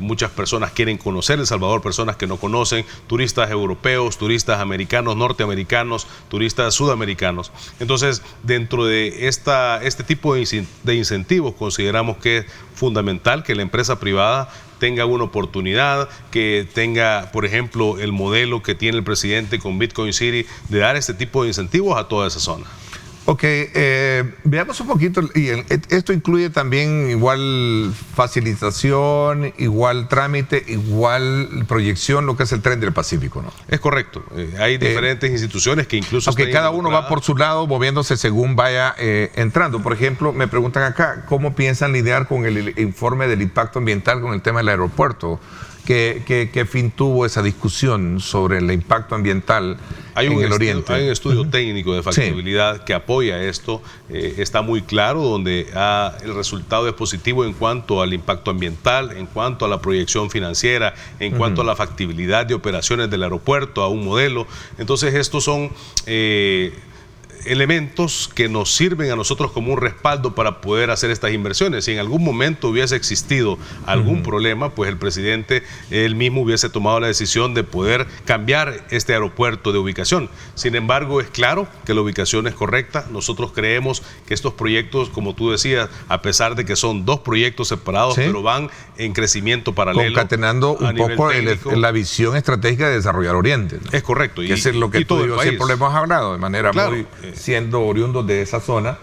S8: Muchas personas quieren conocer El Salvador, personas que no conocen, turistas europeos, turistas americanos, norteamericanos, turistas sudamericanos. Entonces, dentro de este tipo de incentivos, consideramos que es fundamental que la empresa privada tenga una oportunidad, que tenga, por ejemplo, el modelo que tiene el presidente con Bitcoin City, de dar este tipo de incentivos a toda esa zona.
S2: Ok, veamos un poquito, y esto incluye también igual facilitación, igual trámite, igual proyección, lo que es el Tren del Pacífico, ¿no?
S8: Es correcto, hay diferentes instituciones que incluso...
S2: Aunque cada uno va por su lado, moviéndose según vaya entrando. Por ejemplo, me preguntan acá, ¿cómo piensan lidiar con el informe del impacto ambiental con el tema del aeropuerto? ¿Qué fin tuvo esa discusión sobre el impacto ambiental en el Oriente?
S8: Hay un estudio técnico de factibilidad que apoya esto, está muy claro, donde el resultado es positivo en cuanto al impacto ambiental, en cuanto a la proyección financiera, en cuanto a la factibilidad de operaciones del aeropuerto, a un modelo. Entonces, estos son elementos que nos sirven a nosotros como un respaldo para poder hacer estas inversiones. Si en algún momento hubiese existido algún problema, pues el presidente él mismo hubiese tomado la decisión de poder cambiar este aeropuerto de ubicación. Sin embargo, es claro que la ubicación es correcta. Nosotros creemos que estos proyectos, como tú decías, a pesar de que son dos proyectos separados, ¿sí?, pero van en crecimiento paralelo.
S2: Concatenando un poco la visión estratégica de desarrollar Oriente, ¿no?
S8: Es correcto.
S2: Y es lo que tú y yo siempre le hemos hablado de manera muy... siendo oriundos de esa zona,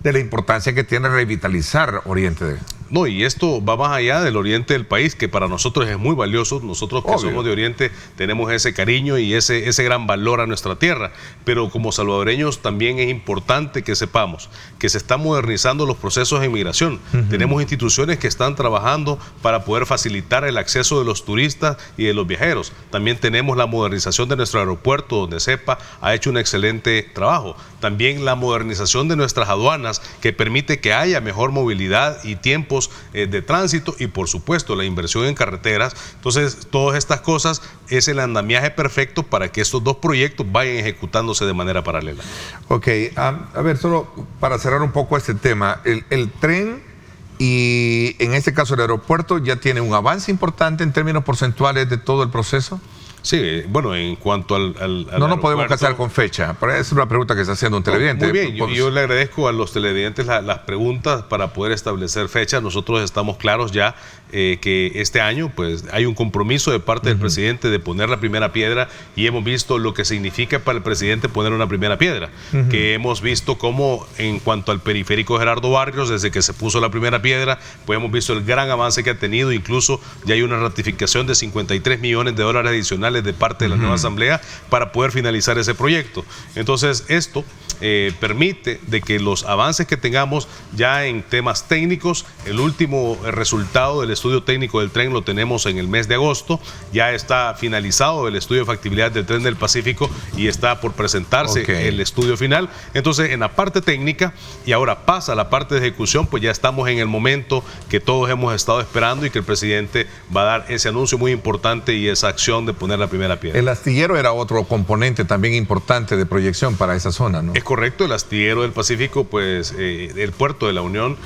S2: de la importancia que tiene revitalizar Oriente.
S8: No, y esto va más allá del oriente del país, que para nosotros es muy valioso. Nosotros que somos de Oriente tenemos ese cariño y ese gran valor a nuestra tierra. Pero como salvadoreños también es importante que sepamos que se están modernizando los procesos de inmigración. Tenemos instituciones que están trabajando para poder facilitar el acceso de los turistas y de los viajeros. También tenemos la modernización de nuestro aeropuerto, donde CEPA ha hecho un excelente trabajo. También la modernización de nuestras aduanas, que permite que haya mejor movilidad y tiempos de tránsito, y por supuesto la inversión en carreteras. Entonces, todas estas cosas es el andamiaje perfecto para que estos dos proyectos vayan ejecutándose de manera paralela.
S2: Ok, a ver, solo para cerrar un poco este tema, el tren y en este caso el aeropuerto ya tiene un avance importante en términos porcentuales de todo el proceso.
S8: Sí, bueno, en cuanto al
S2: no nos podemos casar con fecha, pero es una pregunta que está haciendo un televidente.
S8: Muy bien, yo le agradezco a los televidentes las preguntas para poder establecer fechas. Nosotros estamos claros ya que este año pues hay un compromiso de parte del presidente de poner la primera piedra, y hemos visto lo que significa para el presidente poner una primera piedra, que hemos visto cómo en cuanto al periférico Gerardo Barrios, desde que se puso la primera piedra, pues hemos visto el gran avance que ha tenido. Incluso ya hay una ratificación de $53 millones adicionales de parte de la nueva asamblea para poder finalizar ese proyecto. Entonces, esto permite de que los avances que tengamos ya en temas técnicos, el último resultado del estudio técnico del tren lo tenemos en el mes de agosto, ya está finalizado el estudio de factibilidad del tren del Pacífico y está por presentarse el estudio final. Entonces, en la parte técnica, y ahora pasa a la parte de ejecución, pues ya estamos en el momento que todos hemos estado esperando y que el presidente va a dar ese anuncio muy importante y esa acción de poner la primera piedra.
S2: El astillero era otro componente también importante de proyección para esa zona, ¿no?
S8: Es correcto, el astillero del Pacífico, pues el puerto de la Unión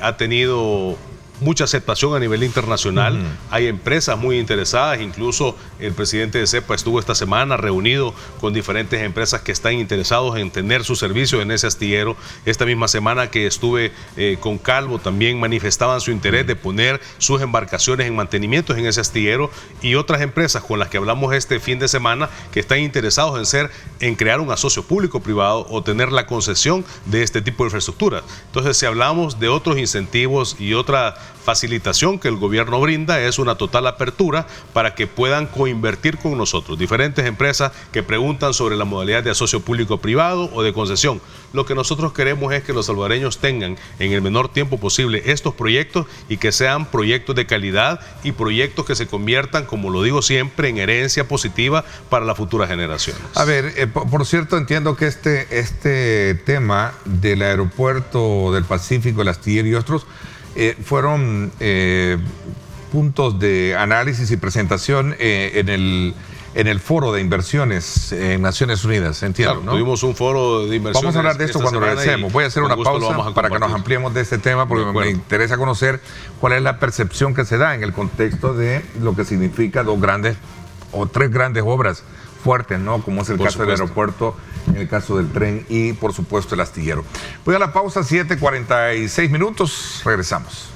S8: ha tenido mucha aceptación a nivel internacional. Hay empresas muy interesadas, incluso el presidente de CEPA estuvo esta semana reunido con diferentes empresas que están interesados en tener su servicio en ese astillero. Esta misma semana que estuve con Calvo también manifestaban su interés de poner sus embarcaciones en mantenimientos en ese astillero, y otras empresas con las que hablamos este fin de semana que están interesados en crear un asocio público-privado o tener la concesión de este tipo de infraestructura. Entonces, si hablamos de otros incentivos y otra facilitación que el gobierno brinda, es una total apertura para que puedan coinvertir con nosotros. Diferentes empresas que preguntan sobre la modalidad de asocio público-privado o de concesión. Lo que nosotros queremos es que los salvadoreños tengan en el menor tiempo posible estos proyectos y que sean proyectos de calidad y proyectos que se conviertan, como lo digo siempre, en herencia positiva para las futuras generaciones.
S2: A ver, por cierto, entiendo que este tema del aeropuerto del Pacífico, el astillero y otros fueron puntos de análisis y presentación en el foro de inversiones en Naciones Unidas, entiendo,
S8: claro,
S2: ¿no?
S8: Tuvimos un foro de inversiones.
S2: Vamos a hablar de esto cuando regresemos. Voy a hacer una pausa para que nos ampliemos de este tema, porque me interesa conocer cuál es la percepción que se da en el contexto de lo que significa tres grandes obras fuertes, ¿no? Como es el caso del aeropuerto, en el caso del tren y, por supuesto, el astillero. Voy a la pausa, 7:46 minutos. Regresamos.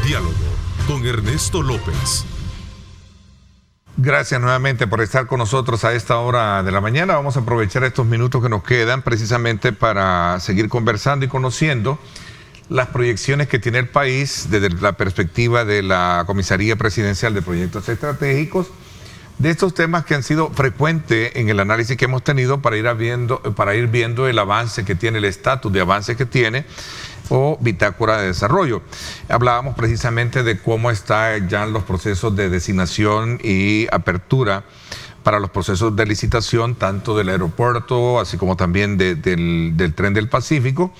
S1: Diálogo con Ernesto López.
S2: Gracias nuevamente por estar con nosotros a esta hora de la mañana. Vamos a aprovechar estos minutos que nos quedan precisamente para seguir conversando y conociendo las proyecciones que tiene el país desde la perspectiva de la Comisaría Presidencial de Proyectos Estratégicos, de estos temas que han sido frecuentes en el análisis que hemos tenido para ir viendo el avance que tiene, el estatus de avance que tiene o bitácora de desarrollo. Hablábamos precisamente de cómo están ya los procesos de designación y apertura para los procesos de licitación, tanto del aeropuerto, así como también del tren del Pacífico,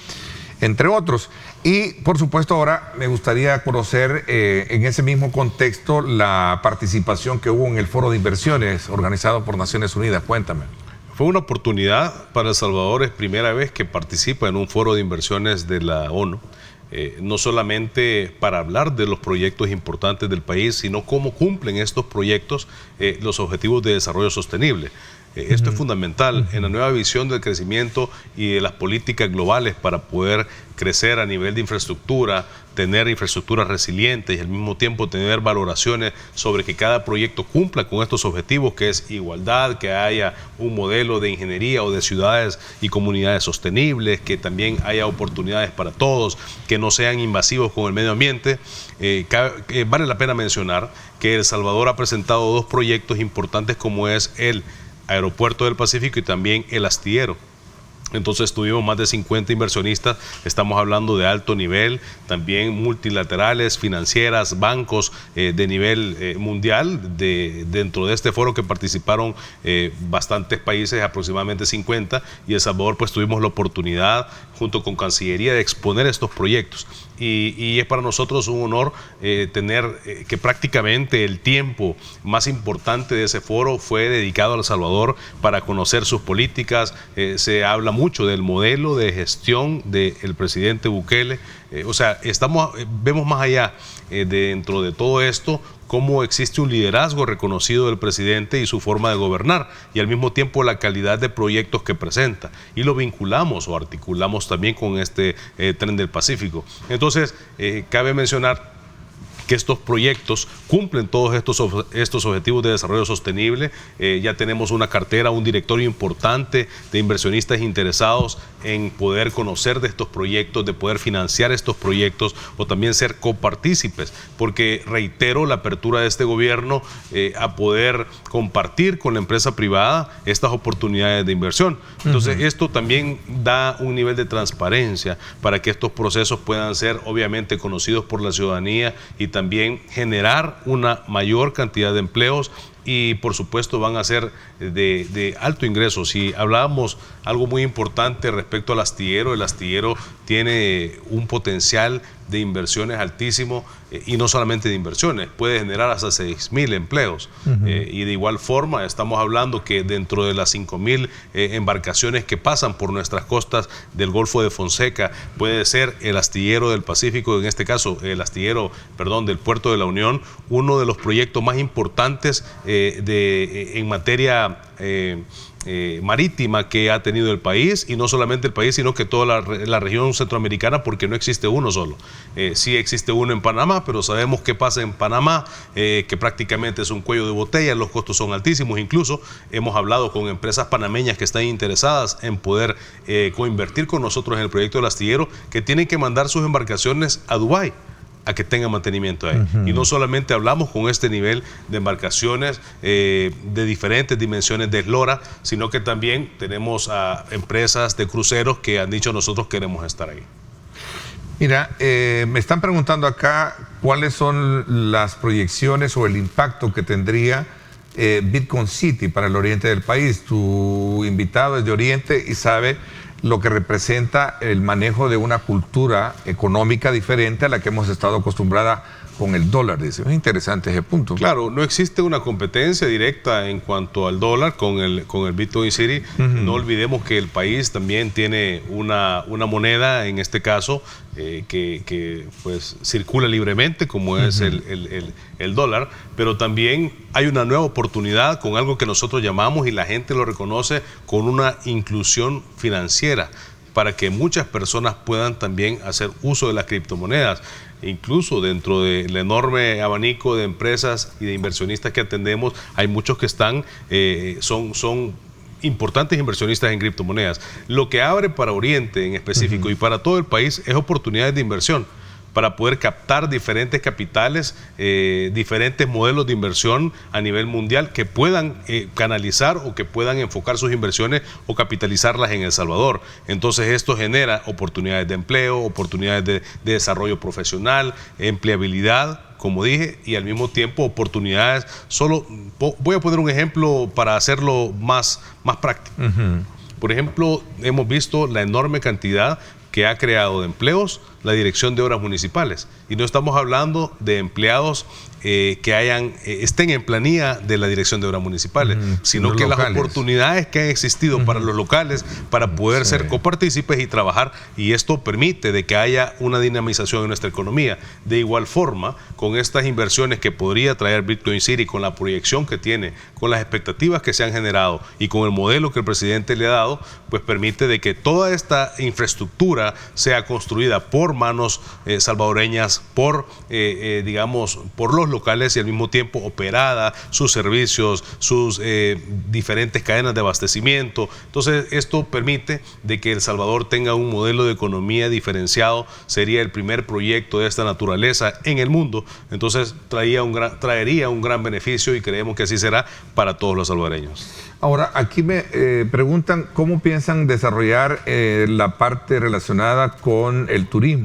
S2: entre otros. Y, por supuesto, ahora me gustaría conocer en ese mismo contexto la participación que hubo en el Foro de Inversiones organizado por Naciones Unidas. Cuéntame.
S8: Fue una oportunidad para El Salvador, es primera vez que participa en un foro de inversiones de la ONU, no solamente para hablar de los proyectos importantes del país, sino cómo cumplen estos proyectos los objetivos de desarrollo sostenible. Esto es fundamental en la nueva visión del crecimiento y de las políticas globales para poder crecer a nivel de infraestructura, tener infraestructuras resilientes y al mismo tiempo tener valoraciones sobre que cada proyecto cumpla con estos objetivos, que es igualdad, que haya un modelo de ingeniería o de ciudades y comunidades sostenibles, que también haya oportunidades para todos, que no sean invasivos con el medio ambiente. Vale la pena mencionar que El Salvador ha presentado dos proyectos importantes, como es el Aeropuerto del Pacífico y también el astillero. Entonces tuvimos más de 50 inversionistas, estamos hablando de alto nivel, también multilaterales, financieras, bancos de nivel mundial. Dentro de este foro que participaron bastantes países, aproximadamente 50, y El Salvador pues tuvimos la oportunidad junto con Cancillería de exponer estos proyectos. Y es para nosotros un honor tener que prácticamente el tiempo más importante de ese foro fue dedicado a El Salvador para conocer sus políticas. Se habla mucho del modelo de gestión del presidente Bukele. O sea, vemos más allá dentro de todo esto cómo existe un liderazgo reconocido del presidente y su forma de gobernar, y al mismo tiempo la calidad de proyectos que presenta, y lo vinculamos o articulamos también con este tren del Pacífico. Entonces, cabe mencionar que estos proyectos cumplen todos estos objetivos de desarrollo sostenible. Ya tenemos una cartera, un directorio importante de inversionistas interesados en poder conocer de estos proyectos, de poder financiar estos proyectos o también ser copartícipes, porque reitero la apertura de este gobierno a poder compartir con la empresa privada estas oportunidades de inversión. Entonces, esto también da un nivel de transparencia para que estos procesos puedan ser obviamente conocidos por la ciudadanía y también generar una mayor cantidad de empleos y por supuesto van a ser de alto ingreso. Si hablábamos algo muy importante respecto al astillero, el astillero tiene un potencial de inversiones altísimo y no solamente de inversiones, puede generar hasta 6.000 empleos. Y de igual forma estamos hablando que dentro de las 5.000 embarcaciones que pasan por nuestras costas del Golfo de Fonseca, puede ser el astillero del Pacífico, en este caso el astillero, del Puerto de la Unión, uno de los proyectos más importantes en materia marítima que ha tenido el país, y no solamente el país, sino que toda la región centroamericana, porque no existe uno solo. Sí existe uno en Panamá, pero sabemos qué pasa en Panamá, que prácticamente es un cuello de botella, los costos son altísimos. Incluso hemos hablado con empresas panameñas que están interesadas en poder coinvertir con nosotros en el proyecto del astillero, que tienen que mandar sus embarcaciones a Dubái a que tenga mantenimiento ahí. Y no solamente hablamos con este nivel de embarcaciones de diferentes dimensiones de eslora, sino que también tenemos a empresas de cruceros que han dicho nosotros queremos estar ahí.
S2: Mira, me están preguntando acá cuáles son las proyecciones o el impacto que tendría Bitcoin City para el oriente del país. Tu invitado es de Oriente y sabe lo que representa el manejo de una cultura económica diferente a la que hemos estado acostumbrada con el dólar. Dice, es interesante ese punto.
S8: Claro, no existe una competencia directa en cuanto al dólar con el Bitcoin City. No olvidemos que el país también tiene una moneda, en este caso, que pues circula libremente, como es el dólar, pero también hay una nueva oportunidad con algo que nosotros llamamos, y la gente lo reconoce, con una inclusión financiera, para que muchas personas puedan también hacer uso de las criptomonedas. Incluso dentro del enorme abanico de empresas y de inversionistas que atendemos, hay muchos que están, son importantes inversionistas en criptomonedas. Lo que abre para Oriente en específico y para todo el país es oportunidades de inversión, para poder captar diferentes capitales, diferentes modelos de inversión a nivel mundial que puedan canalizar o que puedan enfocar sus inversiones o capitalizarlas en El Salvador. Entonces esto genera oportunidades de empleo, oportunidades de desarrollo profesional, empleabilidad, como dije, y al mismo tiempo oportunidades. Solo voy a poner un ejemplo para hacerlo más práctico. Por ejemplo, hemos visto la enorme cantidad que ha creado de empleos la Dirección de Obras Municipales. Y no estamos hablando de empleados que estén en planilla de la Dirección de Obras Municipales, sino que locales. Las oportunidades que han existido para los locales, para poder ser copartícipes y trabajar, y esto permite de que haya una dinamización en nuestra economía. De igual forma, con estas inversiones que podría traer Bitcoin City, con la proyección que tiene, con las expectativas que se han generado y con el modelo que el presidente le ha dado, pues permite de que toda esta infraestructura sea construida por manos salvadoreñas, por los locales, y al mismo tiempo operada, sus servicios, sus diferentes cadenas de abastecimiento. Entonces esto permite de que El Salvador tenga un modelo de economía diferenciado. Sería el primer proyecto de esta naturaleza en el mundo. Entonces traería un gran beneficio, y creemos que así será para todos los salvadoreños.
S2: Ahora, aquí me preguntan cómo piensan desarrollar la parte relacionada con el turismo,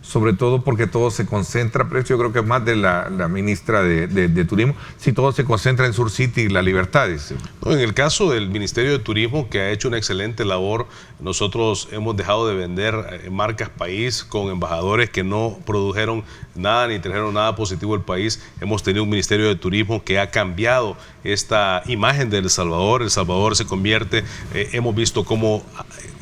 S2: sobre todo porque todo se concentra, pero yo creo que es más de la ministra de Turismo, si todo se concentra en Sur City y La Libertad.
S8: En el caso del Ministerio de Turismo, que ha hecho una excelente labor, nosotros hemos dejado de vender marcas país con embajadores que no produjeron nada ni trajeron nada positivo al país. Hemos tenido un Ministerio de Turismo que ha cambiado esta imagen de El Salvador. El Salvador se convierte, hemos visto cómo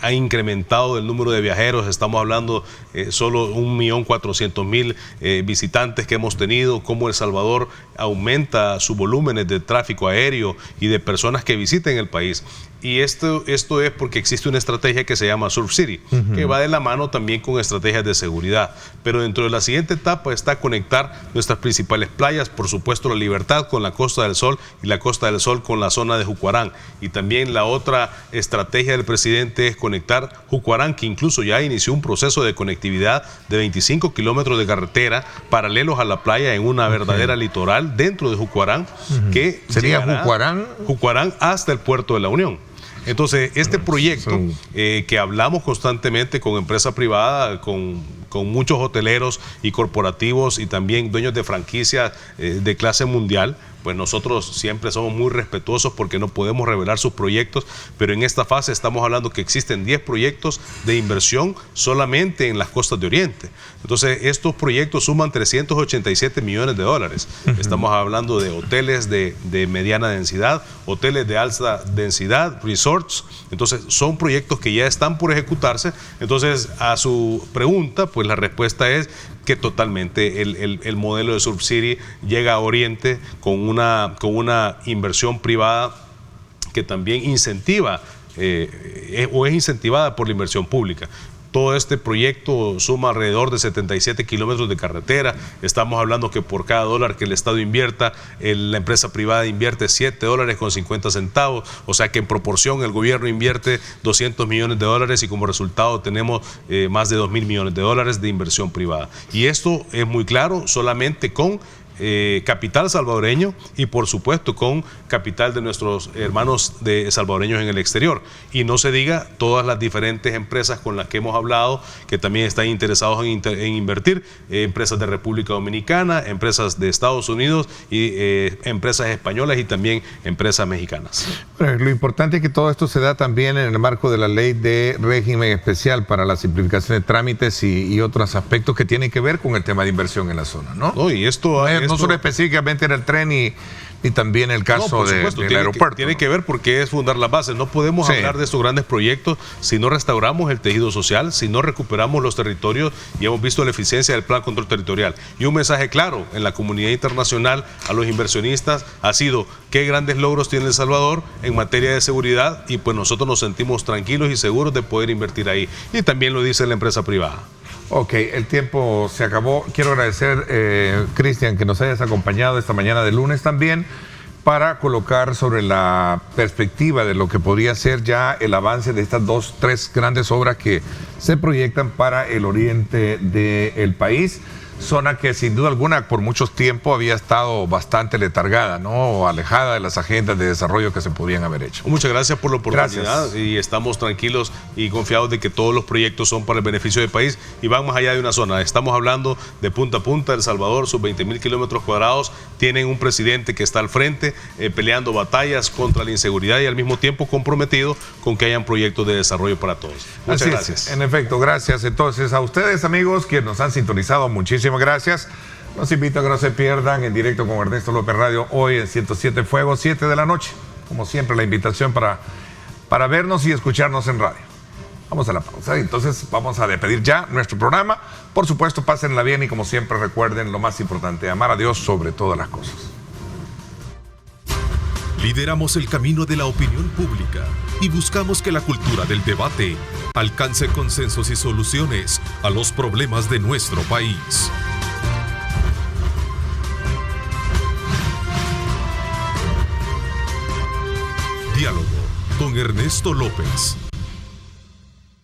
S8: ha incrementado el número de viajeros, estamos hablando solo 1.400.000 visitantes que hemos tenido, cómo El Salvador aumenta sus volúmenes de tráfico aéreo y de personas que visiten el país. Y esto es porque existe una estrategia que se llama Surf City, que va de la mano también con estrategias de seguridad. Pero dentro de la siguiente etapa está conectar nuestras principales playas, por supuesto La Libertad con la Costa del Sol y la Costa del Sol con la zona de Jucuarán. Y también la otra estrategia del presidente es conectar Jucuarán, que incluso ya inició un proceso de conectividad de 25 kilómetros de carretera paralelos a la playa en una verdadera litoral dentro de Jucuarán, que
S2: sería
S8: Jucuarán hasta el puerto de la Unión. Entonces, este proyecto que hablamos constantemente con empresa privada, con muchos hoteleros y corporativos y también dueños de franquicias de clase mundial, pues nosotros siempre somos muy respetuosos porque no podemos revelar sus proyectos, pero en esta fase estamos hablando que existen 10 proyectos de inversión solamente en las costas de Oriente. Entonces, estos proyectos suman 387 millones de dólares. Estamos hablando de hoteles de mediana densidad, hoteles de alta densidad, resorts. Entonces, son proyectos que ya están por ejecutarse. Entonces, a su pregunta, pues la respuesta es que totalmente el modelo de Surf City llega a Oriente con una inversión privada que también incentiva o es incentivada por la inversión pública. Todo este proyecto suma alrededor de 77 kilómetros de carretera. Estamos hablando que por cada dólar que el Estado invierta, la empresa privada invierte $7.50. O sea que en proporción el gobierno invierte 200 millones de dólares y como resultado tenemos más de 2.000 millones de dólares de inversión privada. Y esto es muy claro solamente con capital salvadoreño y por supuesto con capital de nuestros hermanos de salvadoreños en el exterior. Y no se diga todas las diferentes empresas con las que hemos hablado que también están interesados en invertir, empresas de República Dominicana, empresas de Estados Unidos y empresas españolas y también empresas mexicanas.
S2: Bueno, lo importante es que todo esto se da también en el marco de la ley de régimen especial para la simplificación de trámites y otros aspectos que tienen que ver con el tema de inversión en la zona, ¿no?
S8: No, y esto
S2: no solo específicamente en el tren y también el caso del aeropuerto.
S8: Tiene que ver porque es fundar las bases. No podemos hablar de estos grandes proyectos si no restauramos el tejido social, si no recuperamos los territorios y hemos visto la eficiencia del Plan Control Territorial. Y un mensaje claro en la comunidad internacional a los inversionistas ha sido qué grandes logros tiene El Salvador en materia de seguridad y pues nosotros nos sentimos tranquilos y seguros de poder invertir ahí. Y también lo dice la empresa privada.
S2: Ok, el tiempo se acabó. Quiero agradecer, Cristian, que nos hayas acompañado esta mañana de lunes también para colocar sobre la perspectiva de lo que podría ser ya el avance de estas 3 grandes obras que se proyectan para el oriente del país. Zona que sin duda alguna por mucho tiempo había estado bastante letargada, ¿no? O alejada de las agendas de desarrollo que se podían haber hecho.
S8: Muchas gracias por la oportunidad y estamos tranquilos y confiados de que todos los proyectos son para el beneficio del país y van más allá de una zona. Estamos hablando de punta a punta. El Salvador, sus 20.000 kilómetros cuadrados, tienen un presidente que está al frente peleando batallas contra la inseguridad y al mismo tiempo comprometido con que hayan proyectos de desarrollo para todos. Muchas gracias.
S2: En efecto, gracias entonces a ustedes, amigos, quienes nos han sintonizado. Muchísimas gracias. Los invito a que no se pierdan En Directo con Ernesto López Radio hoy en 107 Fuego, 7 de la noche. Como siempre, la invitación para vernos y escucharnos en radio. Vamos a la pausa. Entonces vamos a despedir ya nuestro programa. Por supuesto, pásenla bien y como siempre recuerden lo más importante, amar a Dios sobre todas las cosas.
S1: Lideramos el camino de la opinión pública y buscamos que la cultura del debate alcance consensos y soluciones a los problemas de nuestro país. Diálogo con Ernesto López.